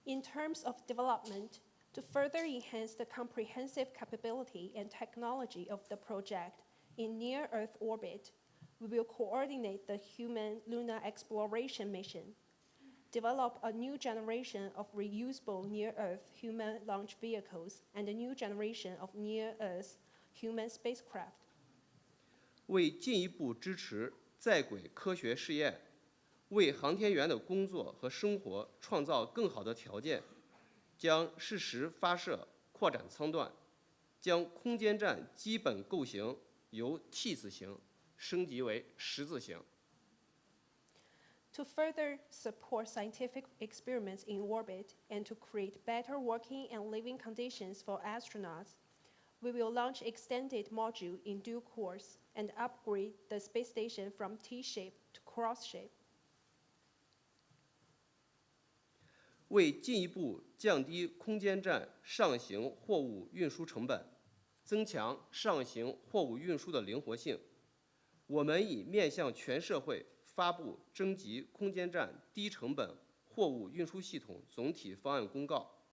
In terms of development, to further enhance the comprehensive capability and technology of the project in near-Earth orbit, we will coordinate the human lunar exploration mission, develop a new generation of reusable near-Earth human launch vehicles, and a new generation of near-Earth human spacecraft. 为进一步支持在轨科学试验，为航天员的工作和生活创造更好的条件，将适时发射扩展舱段，将空间站基本构型由 T 字形升级为十字形。To further support scientific experiments in orbit and to create better working and living conditions for astronauts, we will launch extended module in due course and upgrade the space station from T-shape to cross-shape. 为进一步降低空间站上行货物运输成本，增强上行货物运输的灵活性，我们已面向全社会发布征集空间站低成本货物运输系统总体方案公告，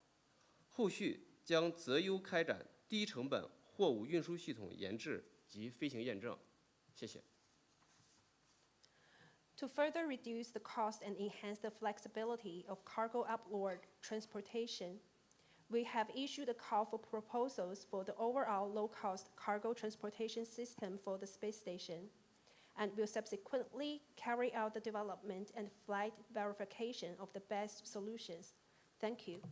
后续将择优开展低成本货物运输系统研制及飞行验证。谢谢。To further reduce the cost and enhance the flexibility of cargo upward transportation, we have issued a call for proposals for the overall low-cost cargo transportation system for the space station, and will subsequently carry out the development and flight verification of the best solutions. Thank you.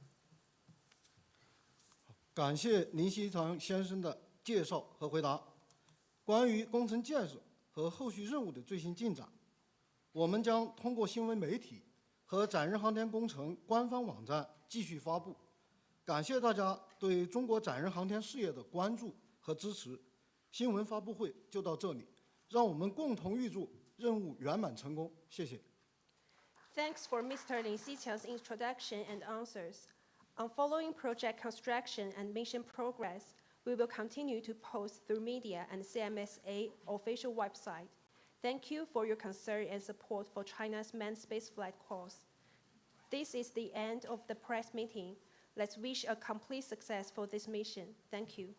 感谢林希长先生的介绍和回答。关于工程建设和后续任务的最新进展，我们将通过新闻媒体和载人航天工程官方网站继续发布。感谢大家对中国载人航天事业的关注和支持。新闻发布会就到这里，让我们共同预祝任务圆满成功。谢谢。Thanks for Mr. Lin Xiqiang's introduction and answers. On following project construction and mission progress, we will continue to post through media and CMSA official website. Thank you for your concern and support for China's manned spaceflight course. This is the end of the press meeting. Let's wish a complete success for this mission. Thank you.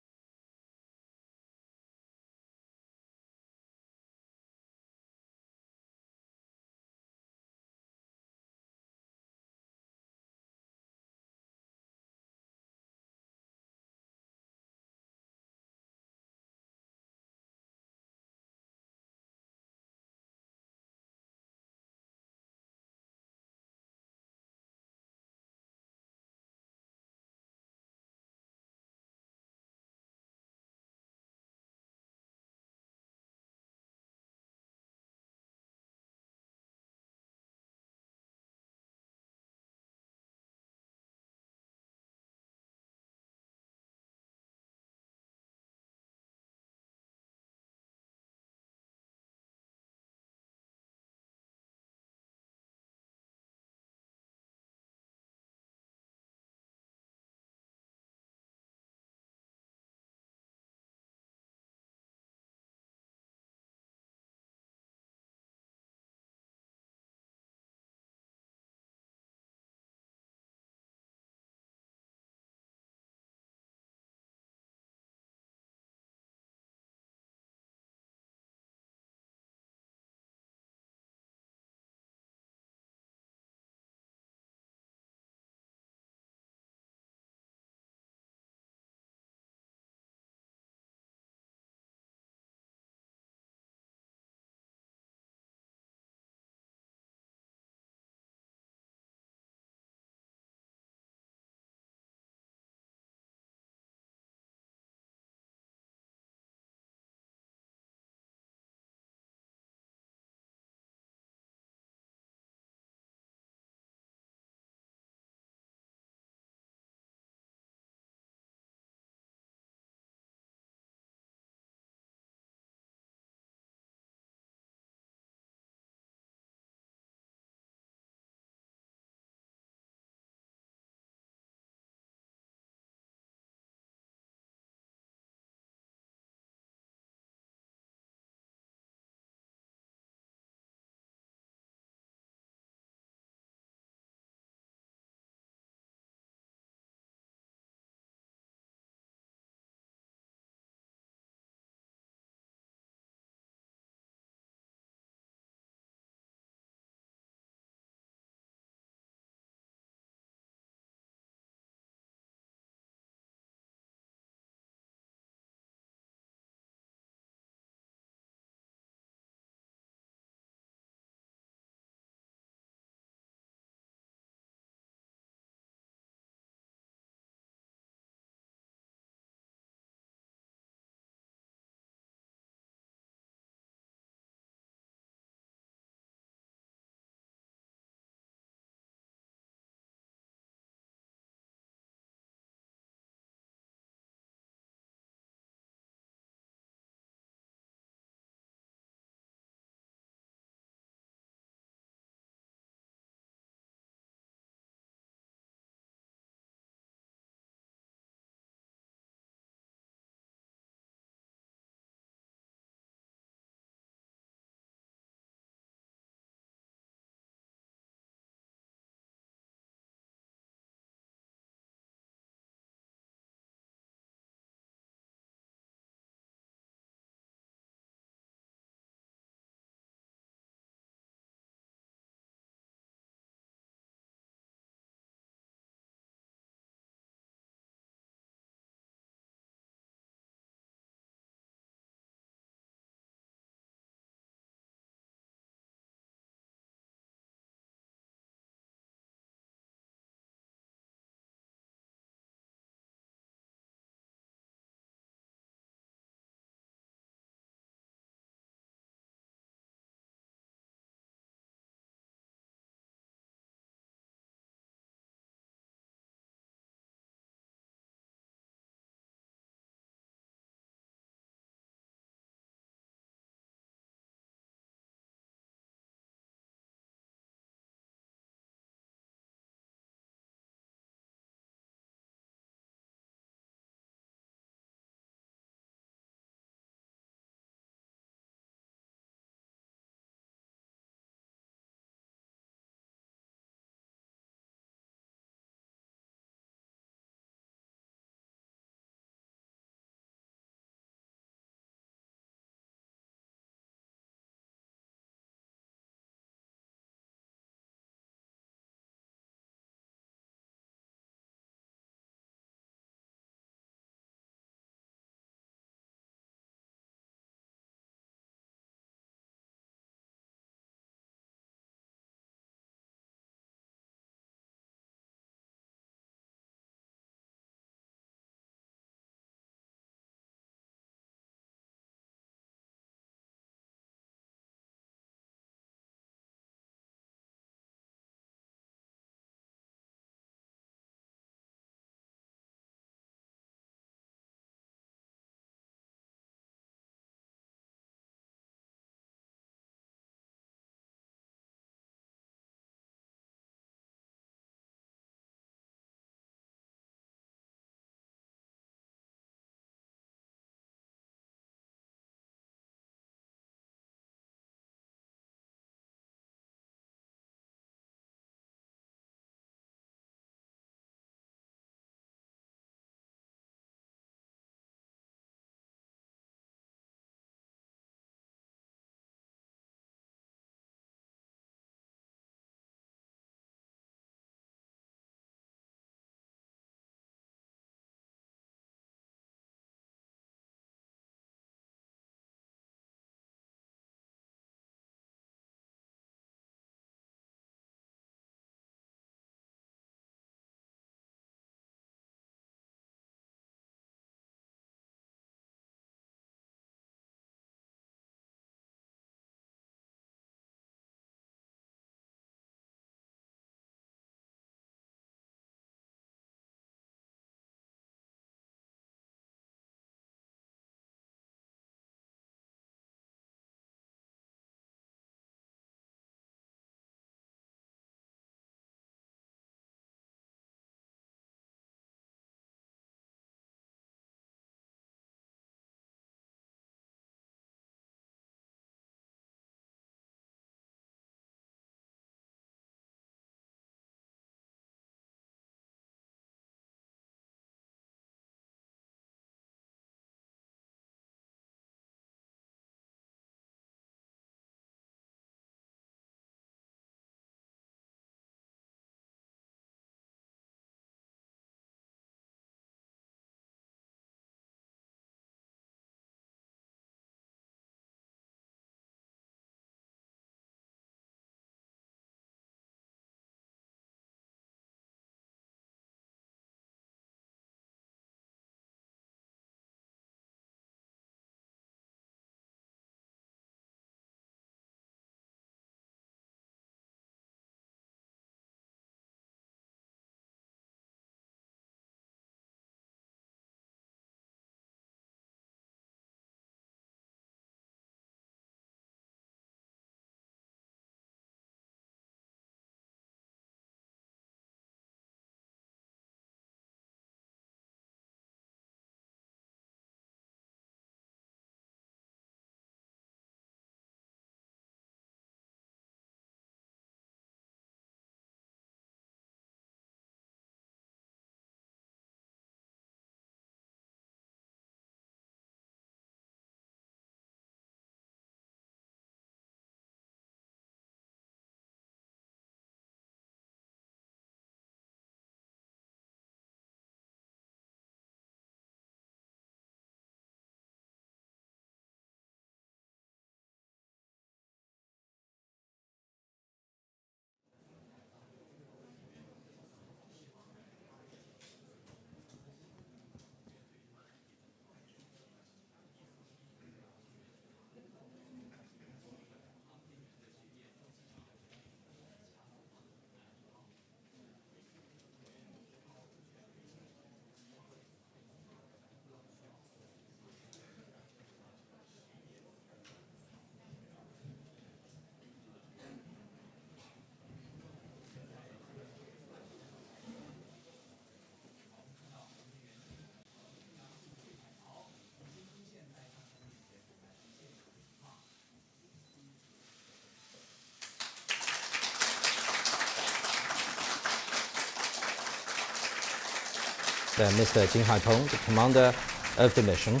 Mr. Jing Haipeng, the commander of the mission,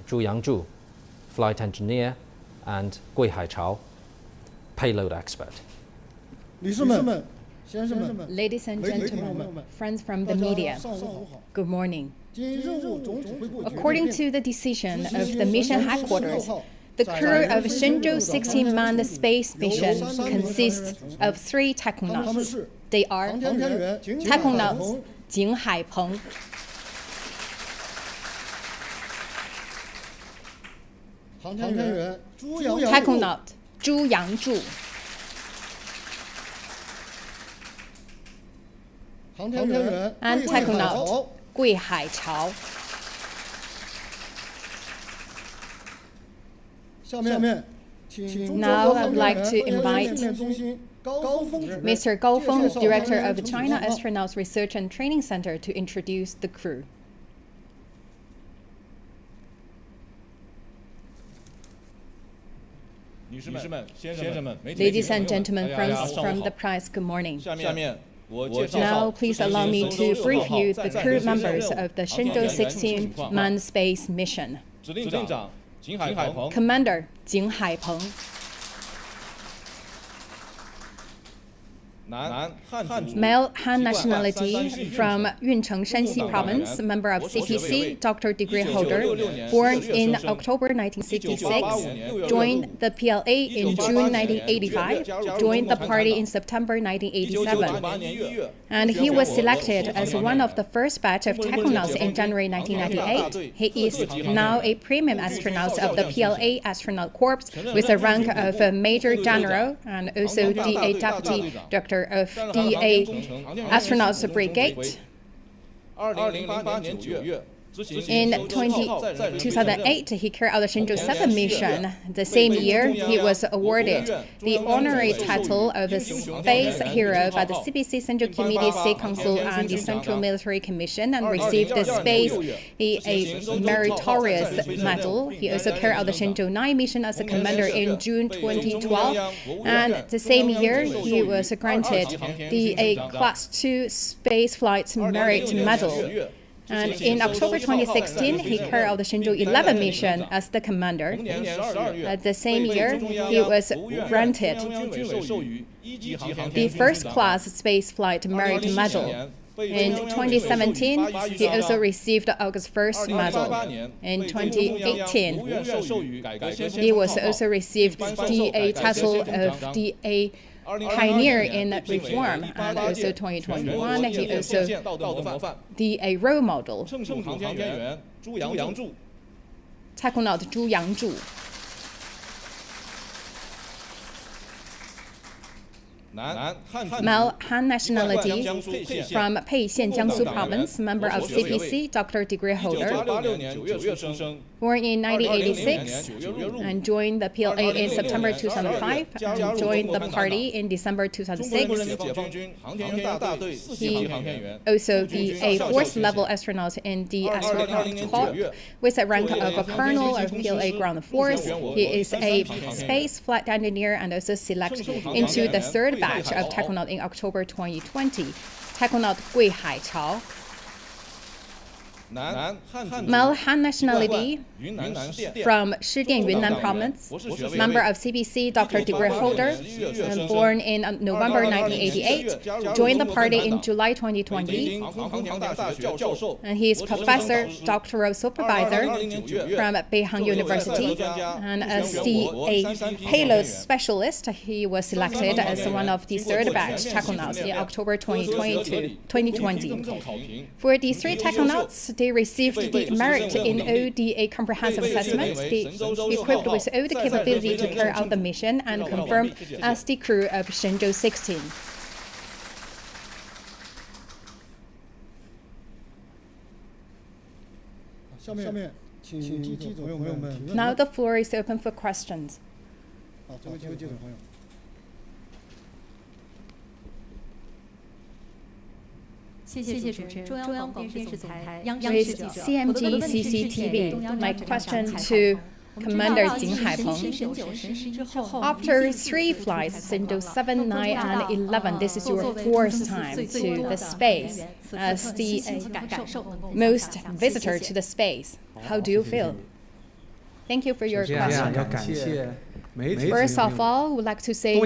Zhu Yangzhu, flight engineer, and Gui Haichao, payload expert. 女士们、先生们、 Ladies and 媒体朋友 gentlemen, 们， friends from 大 the 家 media, 上午好。 good morning. 经任务总指挥部决 According 定 to the decision of 执 the 行 mission 神舟 headquarters, 16号 the 载 crew 人 of 飞行任务的 Shenzhou-16 manned space 由 mission 3名 consists 成员 of 3他们 technonauts. 是 They are 航天员景海 technonauts 鹏、 Jing Haipeng, 航天员朱杨柱 technonaut Zhu Yangzhu, 航天员 and 桂海 technonaut 潮 Gui Haichao. 下面，请中 Now 国 I 航 would 天 like 员 to 科研 invite 训练中心高峰主任 Mr. Gao Feng, 介绍 Director 航 of 天 the 员 China 成绩情况 Astronauts Research and Training Center to introduce the crew. 女士们、先生们、媒体 Ladies and 朋友 gentlemen, 们，大家 friends 上 from 午 the 好。 press, good morning. 下面我介绍 Now, please allow me to brief you the crew members 的 of the Shenzhou-16 manned space mission. 指令长景海鹏， Commander Jing Haipeng, 男汉族， male Han nationality from Yuncheng, Shanxi Province, member of CPC, doctor degree holder, born in October 1966, joined the PLA in June 1985, joined the party in September 1987, 1998年1月， and he was selected as one of the first batch of technonauts in January 1998. He is now a premium astronaut of the PLA Astronaut Corps with the rank of a Major General and also DA Deputy Director of DA Astronauts Brigade. 2008年9月。 In 2008, he carried out the Shenzhou-17 mission. The same year, he was awarded the honorary title of a Space Hero by the CPC Central Committee, State Council, and the Central Military Commission, and received the Space a Meritorious Medal. He also carried out the Shenzhou-9 mission as a commander in June 2012, and the same year, he was granted the A Class 2 Space Flight Merit Medal. And in October 2016, he carried out the Shenzhou-11 mission as the commander. At the same year, he was granted the First Class Space Flight Merit Medal. In 2017, he also received the August 1st Medal. In 2018, he was also received the title of the Pioneer in Reform, and also 2021, he also the role model. Technonaut Zhu Yangzhu. Male Han nationality from Peixian, Jiangsu Province, member of CPC, doctor degree holder. Born in 1986 and joined the PLA in September 2005 and joined the party in December 2006. He also the a fourth level astronaut in the astronaut corps with a rank of a colonel of PLA ground force. He is a space flight engineer and also selected into the third batch of technonaut in October 2020. Technonaut Gui Haichao. Male Han nationality from Shidian, Yunnan Province, member of CPC, doctor degree holder, and born in November 1988, joined the party in July 2020, and he is professor, doctoral supervisor from Beihang University, and as a payload specialist, he was selected as one of the third batch technonauts in October 2020. For these three technonauts, they received the merit in ODA comprehensive assessment, equipped with all the capability to carry out the mission, and confirmed as the crew of Shenzhou-16. Now the floor is open for questions. 谢谢主持人。中央广播电视总台央视记者。 CMG CCTV. My question to Commander Jing Haipeng. After 3 flights, Shenzhou 7, 9, and 11, this is your 4th time to the space as the most visitor to the space. How do you feel? Thank you for your question. First of all, I would like to say a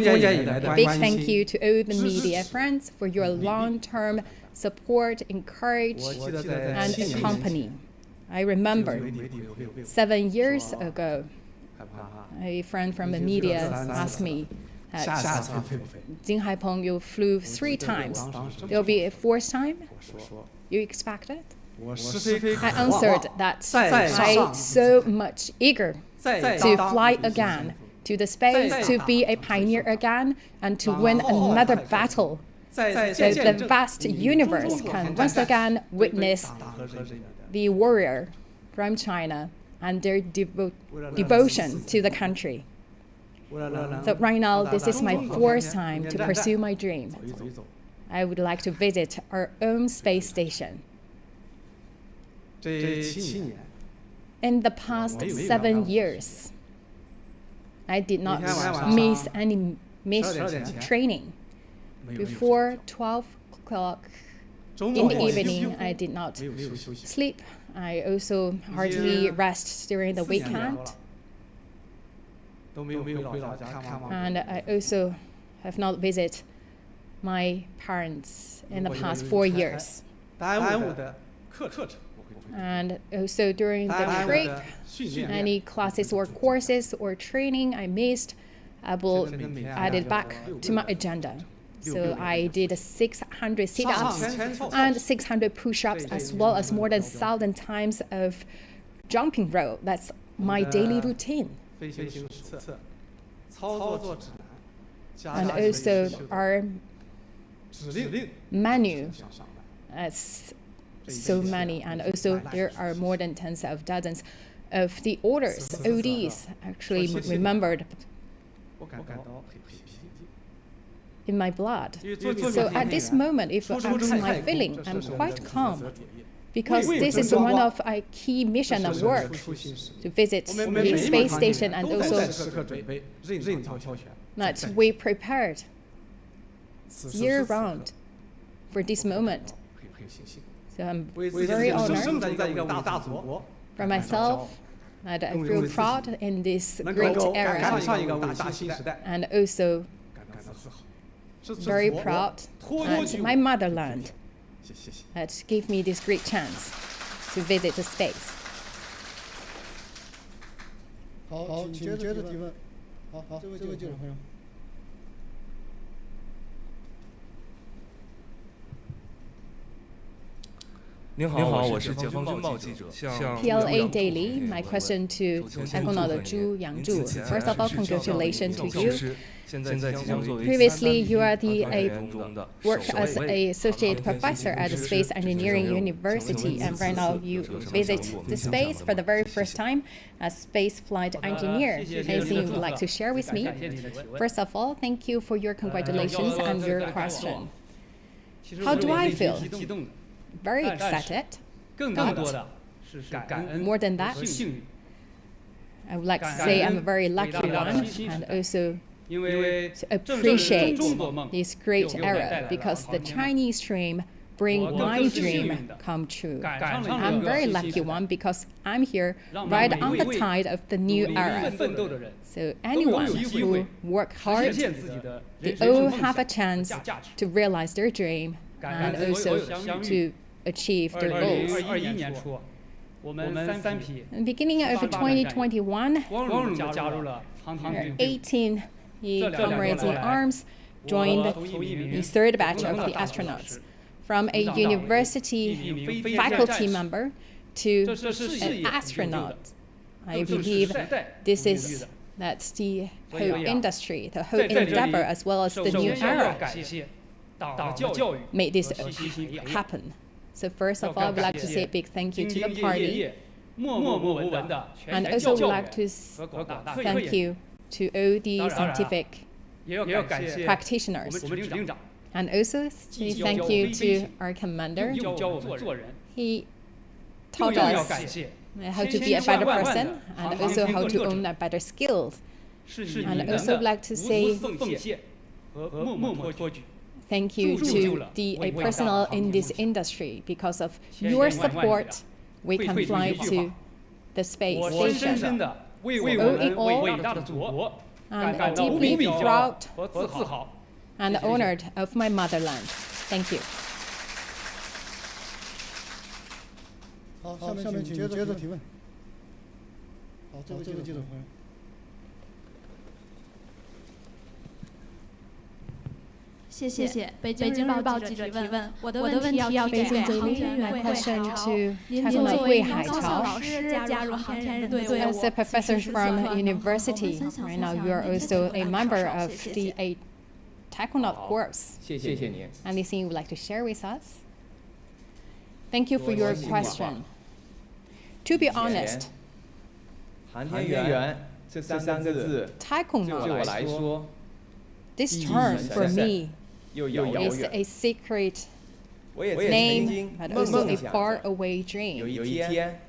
big thank you to all the media friends for your long-term support, encouragement, and accompany. I remember 7 years ago, a friend from the media asked me, Jing Haipeng, you flew 3 times. There will be a 4th time? You expect it? I answered that I so much eager to fly again to the space, to be a pioneer again, and to win another battle, so the vast universe can once again witness the warrior from China and their devotion to the country. So right now, this is my 4th time to pursue my dream. I would like to visit our own space station. In the past 7 years, I did not miss any training. Before 12 o'clock in the evening, I did not sleep. I also hardly rest during the weekend. And I also have not visited my parents in the past 4 years. And also during the trip, any classes or courses or training I missed, I will add it back to my agenda. So I did 600 sit-ups and 600 push-ups, as well as more than 1,000 times of jumping rope. That's my daily routine. And also our menu, so many, and also there are more than tens of dozens of the orders, ODs, actually remembered in my blood. So at this moment, if you ask my feeling, I'm quite calm, because this is one of our key mission and work, to visit the space station, and also that we prepared year-round for this moment. So I'm very honored for myself, and I feel proud in this great era, and also very proud at my motherland that gave me this great chance to visit the space. 好，请接着提问。好，这位记者朋友。您好，我是解放军报记者。PLA Daily, my question to Economic Zhu Yangzhu. First of all, congratulations to you. Previously, you are worked as an associate professor at the Space Engineering University, and right now you visit the space for the very first time as space flight engineer. Anything you would like to share with me? First of all, thank you for your congratulations and your question. How do I feel? Very excited, but more than that, I would like to say I'm a very lucky one, and also to appreciate this great era, because the Chinese dream bring my dream come true. I'm very lucky one because I'm here right on the tide of the new era. So anyone who work hard, they all have a chance to realize their dream and also to achieve their goals. In the beginning of 2021, 18 comrades in arms joined the 3rd batch of the astronauts, from a university faculty member to an astronaut. I believe this is that's the whole industry, the whole endeavor, as well as the new era made this happen. So first of all, I would like to say a big thank you to the party, and also would like to thank you to all the scientific practitioners, and also say thank you to our commander. He taught us how to be a better person, and also how to own a better skills. And also would like to say thank you to the personnel in this industry. Because of your support, we can fly to the space station. All in all, I'm deeply proud and honored of my motherland. Thank you. 好，下面请接着提问。好，这位记者朋友。谢谢。北京日报记者提问，我的问题要给航天员桂海潮。您作为高校老师加入航天人队伍， As a professor from university, right now you are also a member of the taekwondo course. 谢谢您。 Anything you would like to share with us? Thank you for your question. To be honest, 航天员这三个字，对我来说 this term for me is a secret name, but also a faraway dream.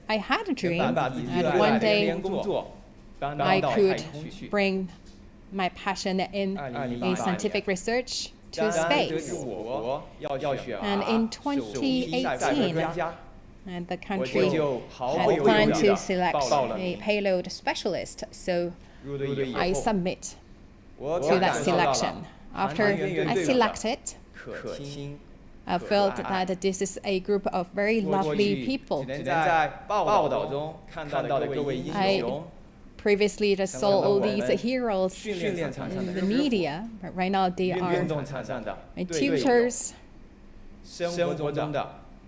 I had a dream, and one day I could bring my passion in a scientific research to space. And in 2018, and the country had planned to select a payload specialist, so I submit to that selection. After I selected, I felt that this is a group of very lovely people. I previously just saw all these heroes in the media, but right now they are my tutors,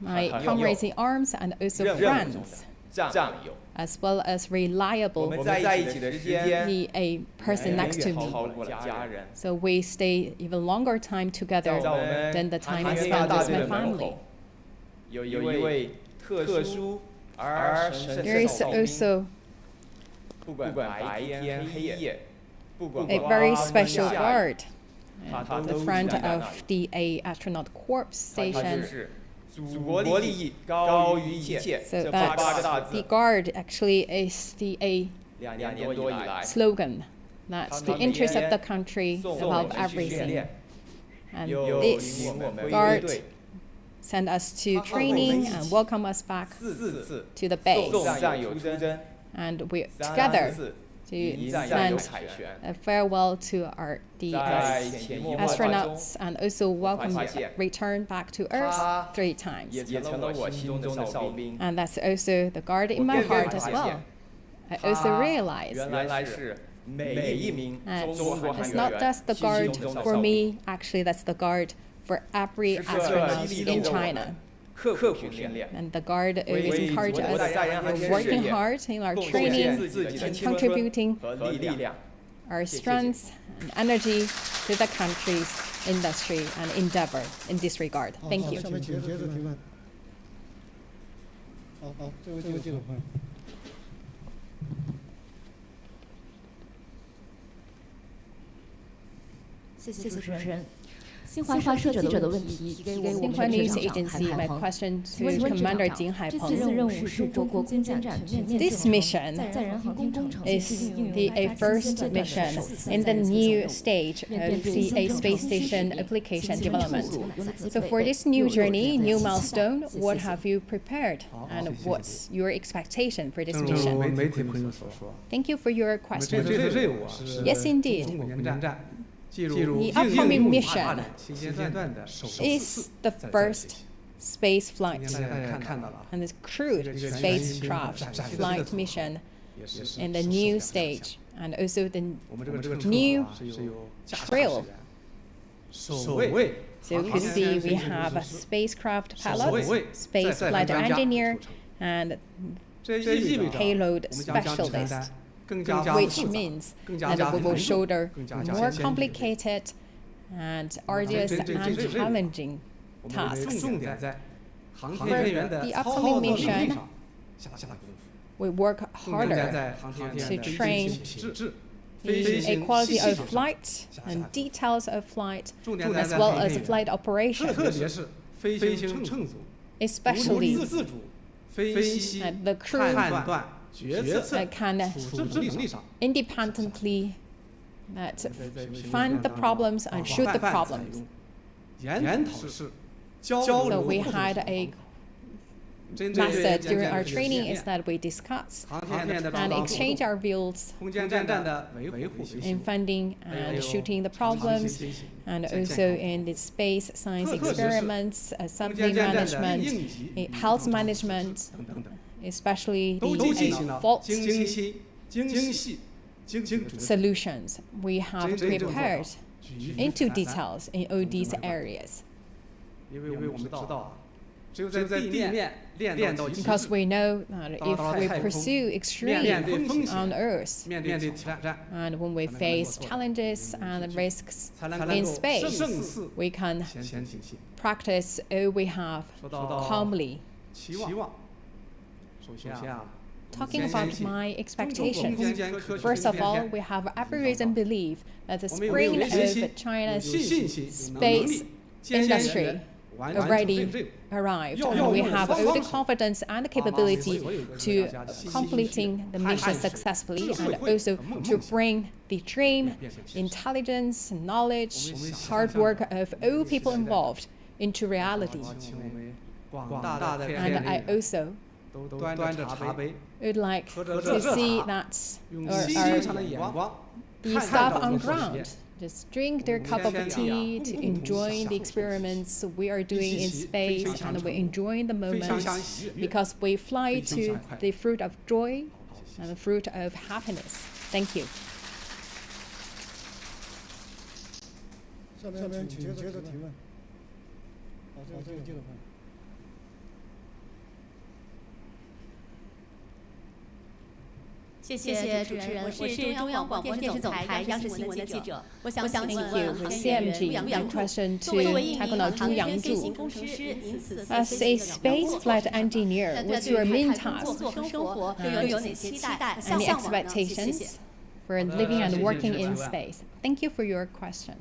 my comrades in arms, and also friends, as well as reliable a person next to me. So we stay even longer time together than the time I spent with my family. There is also a very special guard at the front of the astronaut corps station. So the guard actually is the slogan that's the interest of the country above everything. And this guard sent us to training and welcome us back to the base. And we together to send a farewell to our astronauts and also welcome return back to Earth 3 times. And that's also the guard in my heart as well. I also realize it's not just the guard for me, actually that's the guard for every astronaut in China. And the guard always encourages us working hard in our training and contributing our strengths and energy to the country's industry and endeavor in this regard. Thank you. 谢谢主持人。新华社记者的问题提给我们的记者韩海鹏。请问 Commander 金海鹏，这次任务是中国空间站全面建成载人航天工程 is the first mission in the new stage of the space station application development. So for this new journey, new milestone, what have you prepared and what's your expectation for this mission? Thank you for your question. Yes, indeed. The upcoming mission is the first space flight and this crewed spacecraft flight mission in the new stage and also the new trail. So you can see we have a spacecraft pilot, space flight engineer, and payload specialist, which means that we will shoulder more complicated and arduous and challenging tasks. For the upcoming mission, we work harder to train the quality of flight and details of flight, as well as flight operation, especially And the crew can independently find the problems and shoot the problems. So we had a method during our training is that we discuss and exchange our views in finding and shooting the problems, and also in the space science experiments, assembly management, health management, especially the fault solutions. We have prepared into details in all these areas. Because we know that if we pursue extreme on Earth, and when we face challenges and risks in space, we can practice all we have calmly. Talking about my expectations, first of all, we have every reason to believe that the spring of China's space industry already arrived, and we have all the confidence and the capability to completing the mission successfully, and also to bring the dream, intelligence, knowledge, hard work of all people involved into reality. And I also would like to see that the staff on ground just drink their cup of tea to enjoy the experiments we are doing in space, and we enjoy the moment because we fly to the fruit of joy and the fruit of happiness. Thank you. 下面请接着提问。好，这个接着问。 谢谢主持人，我是中央广播电视总台央视新闻的记者。我想请问航天员朱杨柱，作为一名航天飞行工程师，您此次 As a space flight engineer, what's your main task and expectations for living and working in space? Thank you for your question.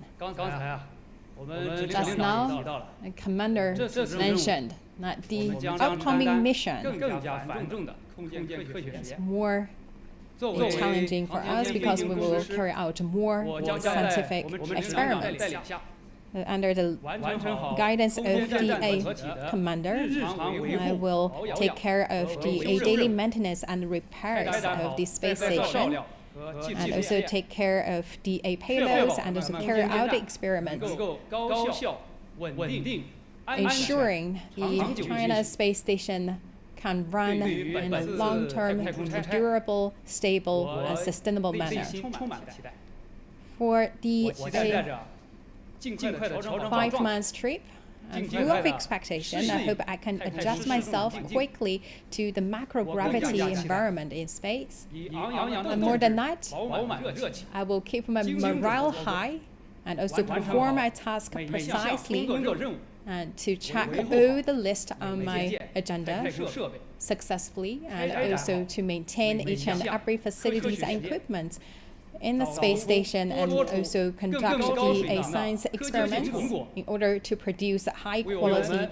Just now, the commander mentioned that the upcoming mission is more challenging for us because we will carry out more scientific experiments. Under the guidance of the commander, I will take care of the daily maintenance and repairs of the space station, and also take care of the payloads and also carry out the experiments, ensuring the China space station can run in a long-term, durable, stable, and sustainable manner. For the 5 months trip, I'm full of expectation. I hope I can adjust myself quickly to the macrogravity environment in space. And more than that, I will keep my morale high and also perform my task precisely, and to check all the list on my agenda successfully, and also to maintain each and every facilities and equipment in the space station, and also conduct the science experiments in order to produce high quality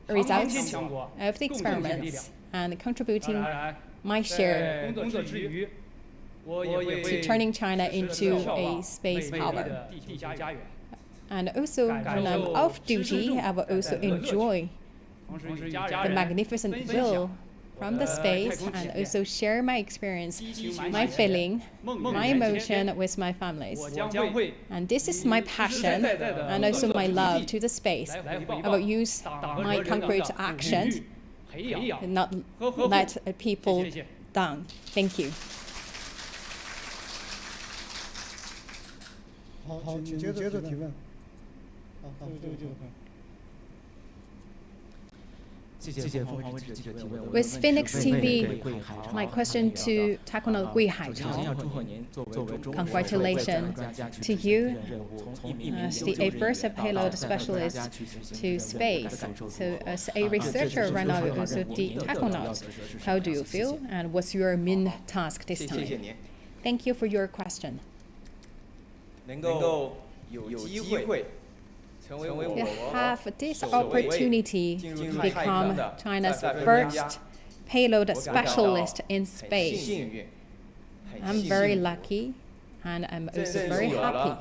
results of the experiments, and contributing my share to turning China into a space power. And also, when I'm off duty, I will also enjoy the magnificent view from the space, and also share my experience, my feeling, my emotion with my families. And this is my passion and also my love to the space. I will use my concrete action and not let people down. Thank you. 好，请接着提问。好，这个。 With Phoenix TV, my question to Taekwondo Gui Haichao. Congratulations to you as the first payload specialist to space. So as a researcher right now, also the Taekwondo, how do you feel, and what's your main task this time? Thank you for your question. 能够有机会 to have this opportunity to become China's first payload specialist in space. I'm very lucky, and I'm also very happy.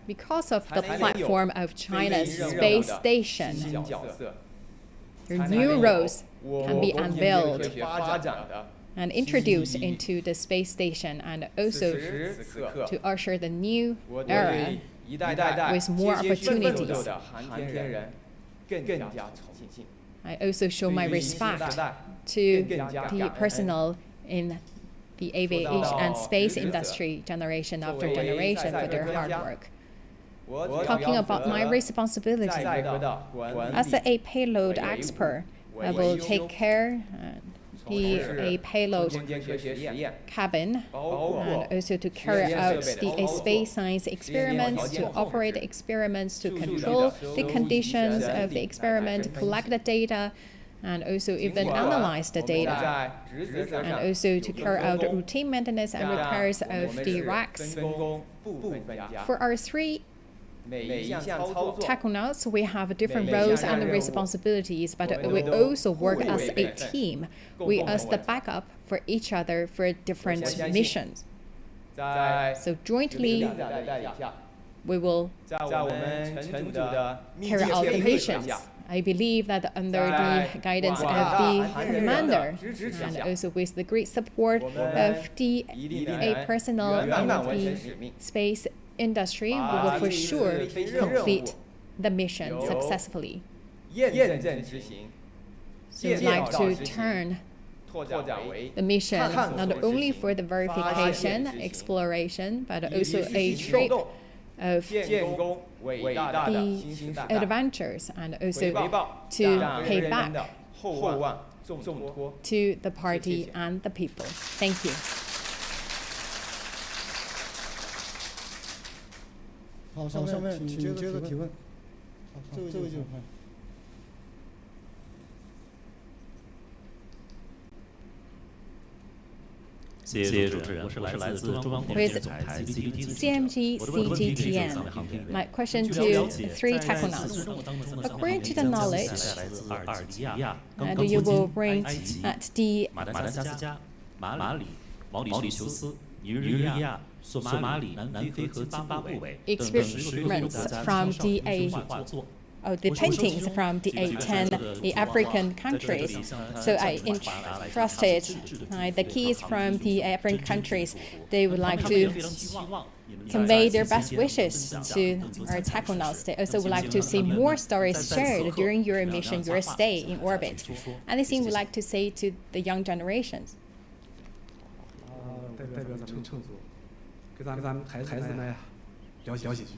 Because of the platform of China's space station, their new roles can be unveiled and introduced into the space station, and also to usher the new era with more opportunities. I also show my respect to the personnel in the aviation and space industry generation after generation for their hard work. Talking about my responsibility, as a payload expert, I will take care a payload cabin, and also to carry out the space science experiments, to operate the experiments, to control the conditions of the experiment, collect the data, and also even analyze the data, and also to carry out routine maintenance and repairs of the racks. For our three Taconauts, we have different roles and responsibilities, but we also work as a team. We as the backup for each other for different missions. So jointly, we will carry out the missions. I believe that under the guidance of the commander, and also with the great support of the personnel in the space industry, we will for sure complete the mission successfully. So I'd like to turn the mission not only for the verification, exploration, but also a trip of the adventures, and also to pay back to the party and the people. Thank you. 好，上面请接着提问。好，这位就快。谢谢主持人，我是来自中央广播电视台 CMG CGTN. My question to three Taconauts. According to the knowledge that you will bring at the experiments from the paintings from the 10 the African countries. So I entrusted the keys from the African countries. They would like to convey their best wishes to our Taconauts. They also would like to see more stories shared during your mission, your stay in orbit. Anything you would like to say to the young generations? 代表咱们乘组，给咱们孩子们聊几句。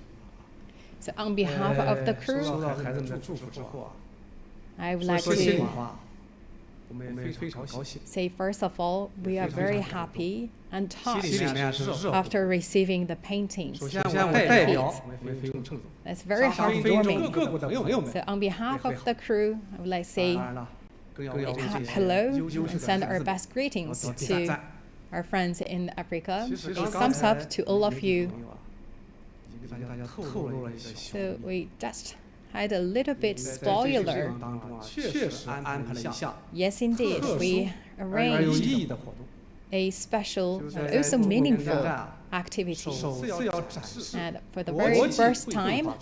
So on behalf of the crew, I would like to say first of all, we are very happy and touched after receiving the paintings. That's very heartwarming. So on behalf of the crew, I would like to say hello and send our best greetings to our friends in Africa. A thumbs up to all of you. So we just had a little bit spoiler. Yes, indeed, we arranged a special and also meaningful activity. And for the very first time,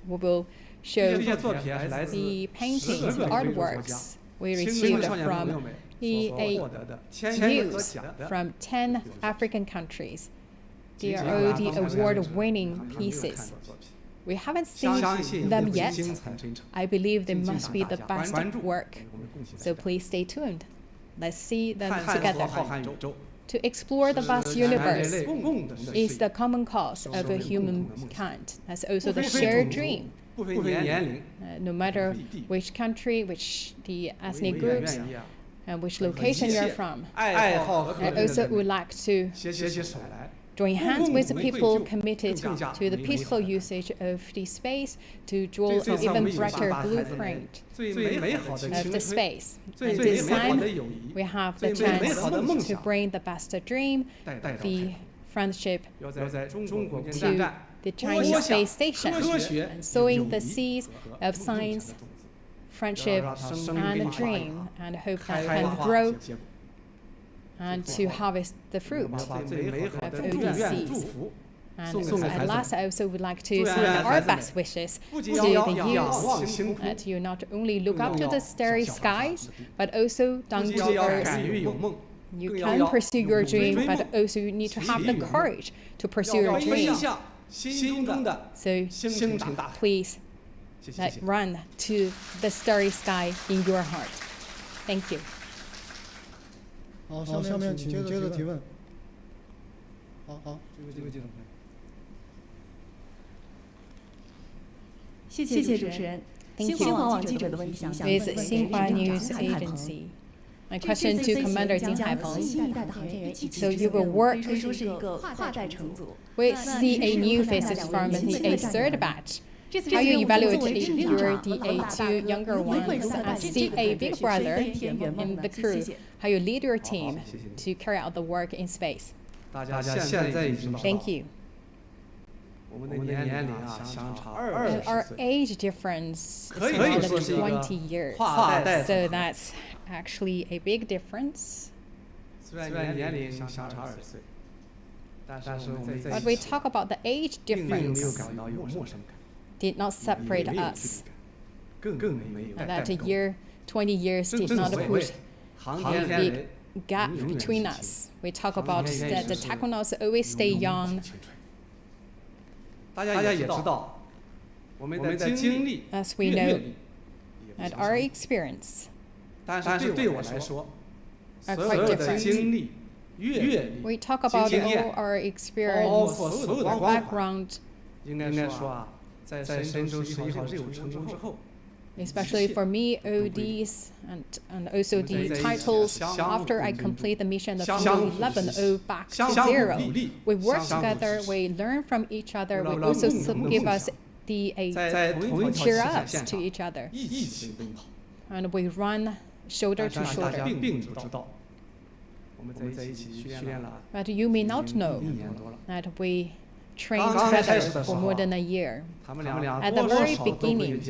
we will show the paintings, artworks we received from the news from 10 African countries. They are all the award-winning pieces. We haven't seen them yet. I believe they must be the best work. So please stay tuned. Let's see them together. To explore the vast universe is the common cause of humankind. That's also the shared dream. No matter which country, which the ethnic groups, and which location you're from. I also would like to join hands with the people committed to the peaceful usage of the space to draw an even brighter blueprint of the space. And this time, we have the chance to bring the best dream, the friendship, to the Chinese space station and sowing the seeds of science, friendship, and dream, and hope that can grow and to harvest the fruit of OD seeds. And at last, I also would like to send our best wishes to the youth that you not only look up to the starry skies, but also down to earth. You can pursue your dream, but also you need to have the courage to pursue your dream. So please run to the starry sky in your heart. Thank you. 好，下面请接着提问。好，这位记者朋友。谢谢主持人。新华网记者的问题想问 Xinhua News Agency. My question to Commander Jin Haifeng. So you will work with CA new faces from the A3rd batch. How you evaluate your DA2 younger ones as CA big brother in the crew? How you lead your team to carry out the work in space? Thank you. Our age difference is more than 20 years, so that's actually a big difference. But we talk about the age difference did not separate us. And that 20 years did not put a big gap between us. We talk about that the Taekwondo's always stay young. As we know, and our experience are quite different. We talk about all our experience, background, especially for me, ODs and also the titles after I complete the mission of 11 back to 0. We work together, we learn from each other, we also give us the cheer ups to each other. And we run shoulder to shoulder. But you may not know that we trained together for more than a year. At the very beginning,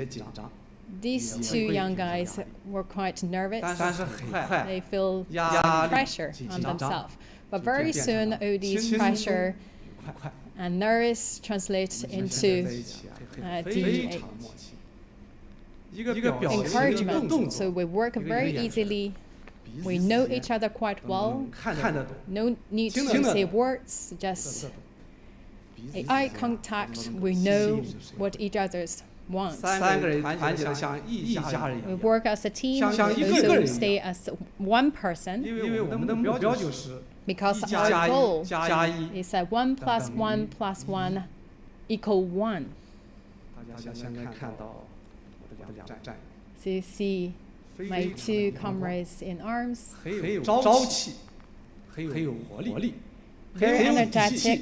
these two young guys were quite nervous. They feel some pressure on themselves. But very soon, all these pressure and nervous translate into the encouragement. So we work very easily. We know each other quite well. No need to say words, just eye contact. We know what each other's want. We work as a team, we also stay as one person, because our goal is that 1 + 1 + 1 = 1. So you see my two comrades in arms, very energetic,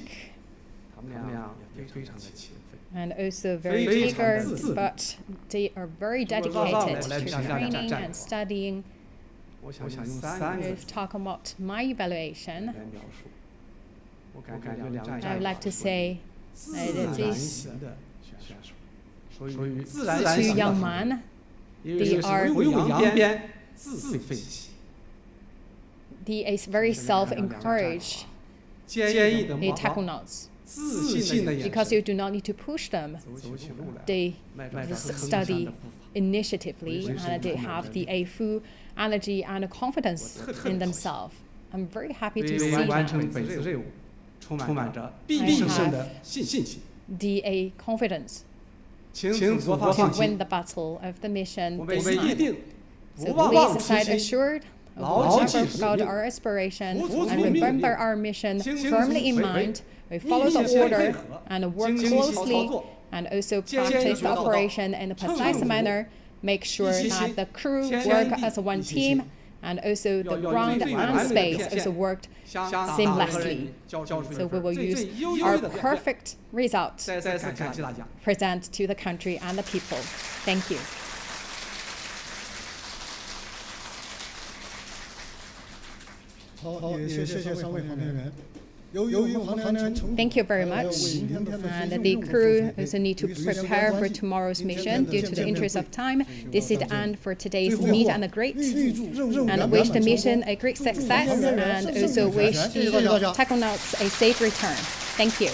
and also very eager, but they are very dedicated to training and studying. We've talked about my evaluation. I would like to say that these two young men, they are very self-encouraged, the Taekwondos. Because you do not need to push them. They just study initiatively and they have the full energy and confidence in themselves. I'm very happy to see that. I have the confidence to win the battle of the mission this time. So please rest assured, we'll never forget our aspiration and remember our mission firmly in mind. We follow the order and work closely and also practice the operation in a precise manner. Make sure that the crew work as one team and also the ground and space also worked seamlessly. So we will use our perfect results present to the country and the people. Thank you. 好，也谢谢3位发言人。Thank you very much. And the crew also need to prepare for tomorrow's mission. Due to the interest of time, this is the end for today's meet and greet. And wish the mission a great success and also wish the Taconauts a safe return. Thank you.